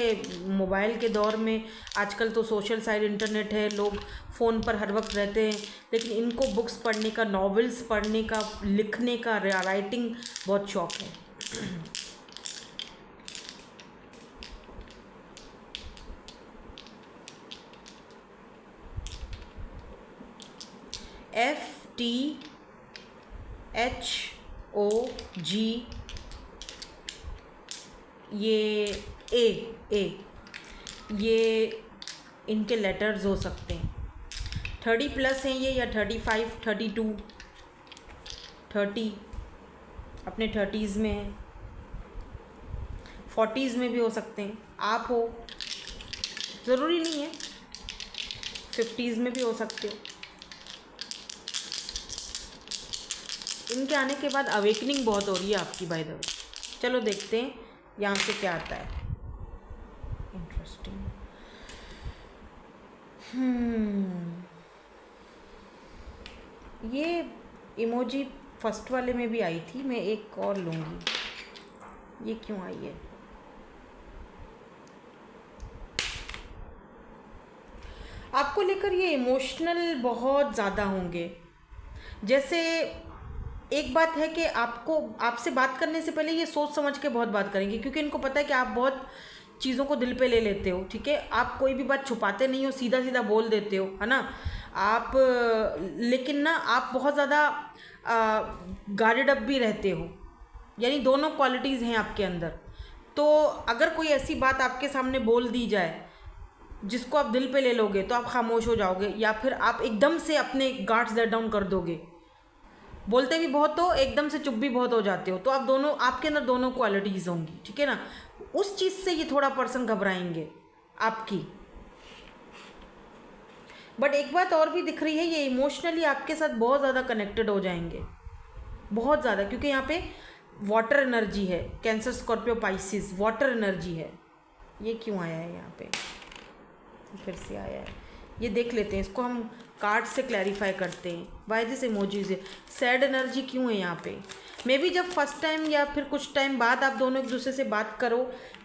[SPEAKER 1] मोबाइल के दौर में आजकल तो सोशल साइट इंटरनेट है, लोग फ़ोन पर हर वक्त रहते हैं, लेकिन इनको बुक्स पढ़ने का, नॉवेल्स पढ़ने का, लिखने का, राइटिंग बहुत शौक है। FTHOG, ये ए ये इनके लेटर्स हो सकते हैं। 30+ हैं ये, या 35, 32, 30, अपने 30s में हैं, 40s में भी हो सकते हैं। आप हो, ज़रूरी नहीं है, 50s में भी हो सकते हो। इनके आने के बाद अवेकनिंग बहुत हो रही है आपकी, बाय द वे। चलो देखते हैं यहाँ से क्या आता है। इंटरेस्टिंग। ये इमोजी फर्स्ट वाले में भी आई थी, मैं एक और लूँगी। ये क्यों आई है? आपको लेकर ये इमोशनल बहुत ज़्यादा होंगे। जैसे एक बात है कि आपसे बात करने से पहले ये सोच समझ के बहुत बात करेंगे, क्योंकि इनको पता है कि आप बहुत चीज़ों को दिल पे ले लेते हो, ठीक है। आप कोई भी बात छुपाते नहीं हो, सीधा सीधा बोल देते हो, है ना। आप लेकिन ना आप बहुत ज़्यादा गार्डेड अप भी रहते हो, यानी दोनों क्वालिटीज़ हैं आपके अंदर। तो अगर कोई ऐसी बात आपके सामने बोल दी जाए जिसको आप दिल पे ले लोगे, तो आप खामोश हो जाओगे, या फिर आप एकदम से अपने गार्ड्स लेट डाउन कर दोगे। बोलते भी बहुत हो, एकदम से चुप भी बहुत हो जाते हो। तो आप दोनों, आपके अंदर दोनों क्वालिटीज़ होंगी, ठीक है ना। उस चीज़ से ये थोड़ा पर्सन घबराएंगे आपकी। बट एक बात और भी दिख रही है, ये इमोशनली आपके साथ बहुत ज़्यादा कनेक्टेड हो जाएंगे, बहुत ज़्यादा, क्योंकि यहाँ पे वाटर एनर्जी है। Cancer, Scorpio, Pisces, water energy है। ये क्यों आया है यहाँ पे? फिर से आया है। ये देख लेते हैं, इसको हम कार्ड से क्लैरिफाई करते हैं। वाई दिस इमोजीज है, सैड एनर्जी क्यों है यहाँ पे? मे बी जब फर्स्ट टाइम या फिर कुछ टाइम बाद आप दोनों एक दूसरे से बात करो,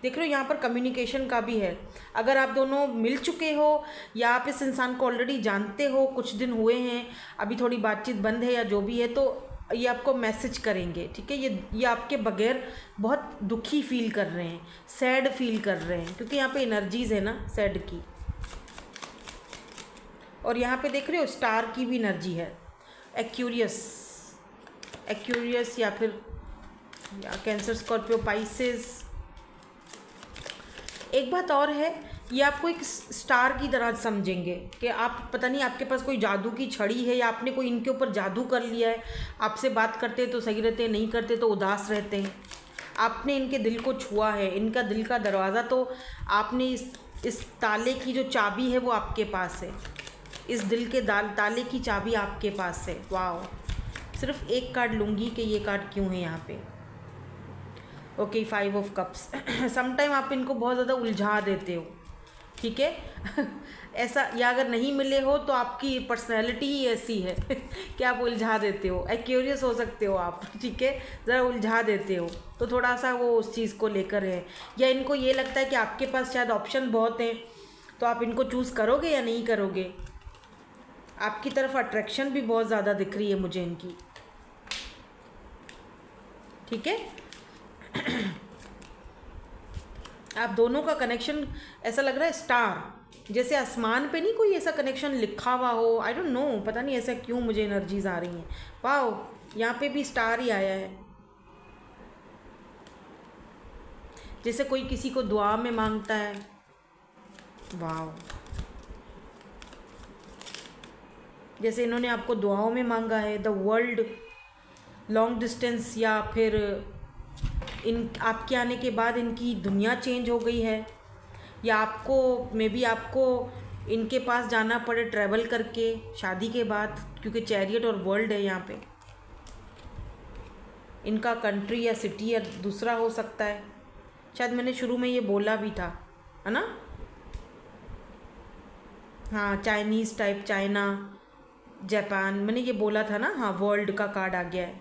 [SPEAKER 1] देख रहे हो यहाँ पर कम्युनिकेशन का भी है। अगर आप दोनों मिल चुके हो, या आप इस इंसान को ऑलरेडी जानते हो, कुछ दिन हुए हैं, अभी थोड़ी बातचीत बंद है या जो भी है, तो ये आपको मैसेज करेंगे, ठीक है। ये आपके बगैर बहुत दुखी फील कर रहे हैं, सैड फील कर रहे हैं, क्योंकि यहाँ पे एनर्जीज है ना सैड की। और यहाँ पे देख रहे हो स्टार की भी एनर्जी है। एक्यूरियस या फिर कैंसर, स्कॉर्पियो, पाइसेस। एक बात और है, ये आपको एक स्टार की तरह समझेंगे कि आप, पता नहीं आपके पास कोई जादू की छड़ी है, या आपने कोई इनके ऊपर जादू कर लिया है। आपसे बात करते तो सही रहते हैं, नहीं करते तो उदास रहते हैं। आपने इनके दिल को छुआ है, इनका दिल का दरवाज़ा तो आपने इस ताले की जो चाबी है वो आपके पास है। इस दिल के ताले की चाबी आपके पास है। वाह, सिर्फ एक कार्ड लूँगी कि ये कार्ड क्यों है यहाँ पे। Okay, 5 of cups. समटाइम आप इनको बहुत ज़्यादा उलझा देते हो, ठीक है। ऐसा, या अगर नहीं मिले हो तो आपकी पर्सनैलिटी ही ऐसी है कि आप उलझा देते हो। एक्यूरियस हो सकते हो आप, ठीक है, ज़रा उलझा देते हो, तो थोड़ा सा वो उस चीज़ को लेकर है। या इनको ये लगता है कि आपके पास शायद ऑप्शन बहुत हैं, तो आप इनको चूज़ करोगे या नहीं करोगे। आपकी तरफ अट्रैक्शन भी बहुत ज़्यादा दिख रही है मुझे इनकी, ठीक है। आप दोनों का कनेक्शन ऐसा लग रहा है स्टार जैसे, आसमान पे नहीं कोई ऐसा कनेक्शन लिखा हुआ हो। आई डोंट नो, पता नहीं ऐसा क्यों मुझे एनर्जीज आ रही हैं। वाह, यहाँ पे भी स्टार ही आया है, जैसे कोई किसी को दुआ में मांगता है। वाह, जैसे इन्होंने आपको दुआओं में मांगा है, द वर्ल्ड, लॉन्ग डिस्टेंस, या फिर इन आपके आने के बाद इनकी दुनिया चेंज हो गई है, या आपको मे बी आपको इनके पास जाना पड़े ट्रैवल करके शादी के बाद, क्योंकि चैरियट और वर्ल्ड है यहाँ पे। इनका कंट्री या सिटी या दूसरा हो सकता है, शायद मैंने शुरू में ये बोला भी था, है ना। हाँ, चाइनीज़ टाइप, चाइना, जापान, मैंने ये बोला था ना। हाँ, वर्ल्ड का कार्ड आ गया है।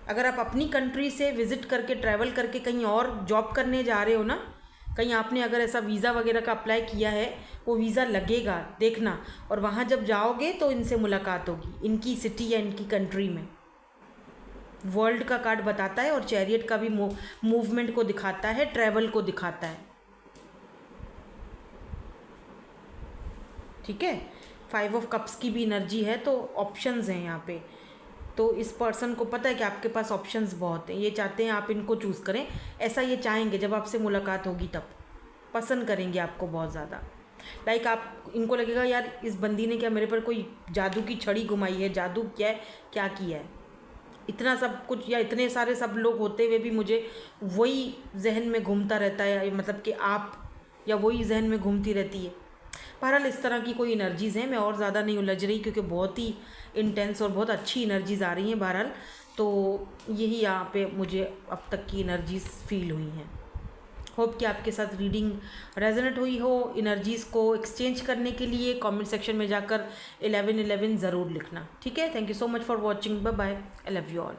[SPEAKER 1] अगर आप अपनी कंट्री से विज़िट करके ट्रैवल करके कहीं और जॉब करने जा रहे हो ना, कहीं आपने अगर ऐसा वीज़ा वगैरह का अप्लाई किया है, वो वीज़ा लगेगा, देखना। और वहाँ जब जाओगे तो इनसे मुलाकात होगी, इनकी सिटी या इनकी कंट्री में। वर्ल्ड का कार्ड बताता है और चैरियट का भी मूवमेंट को दिखाता है, ट्रैवल को दिखाता है। ठीक है, 5 ऑफ कप्स की भी एनर्जी है, तो ऑप्शंस हैं यहाँ पे। तो इस पर्सन को पता है कि आपके पास ऑप्शंस बहुत हैं, ये चाहते हैं आप इनको चूज़ करें। ऐसा ये चाहेंगे, जब आपसे मुलाकात होगी तब पसंद करेंगे आपको बहुत ज़्यादा। लाइक आप इनको लगेगा यार इस बंदी ने क्या मेरे पर कोई जादू की छड़ी घुमाई है, जादू क्या है, क्या किया है, इतना सब कुछ, या इतने सारे सब लोग होते हुए भी मुझे वही जहन में घूमता रहता है, मतलब कि आप, या वही जहन में घूमती रहती है। बहरहाल इस तरह की कोई एनर्जीज़ हैं, मैं और ज़्यादा नहीं उलझ रही क्योंकि बहुत ही इंटेंस और बहुत अच्छी एनर्जीज़ आ रही हैं। बहरहाल तो यही यहाँ पे मुझे अब तक की एनर्जीज़ फील हुई हैं। होप कि आपके साथ रीडिंग रेजोनेट हुई हो। एनर्जीज़ को एक्सचेंज करने के लिए कमेंट सेक्शन में जाकर 1111 ज़रूर लिखना। ठीक है, thank you so much for watching, bye bye, I love you all.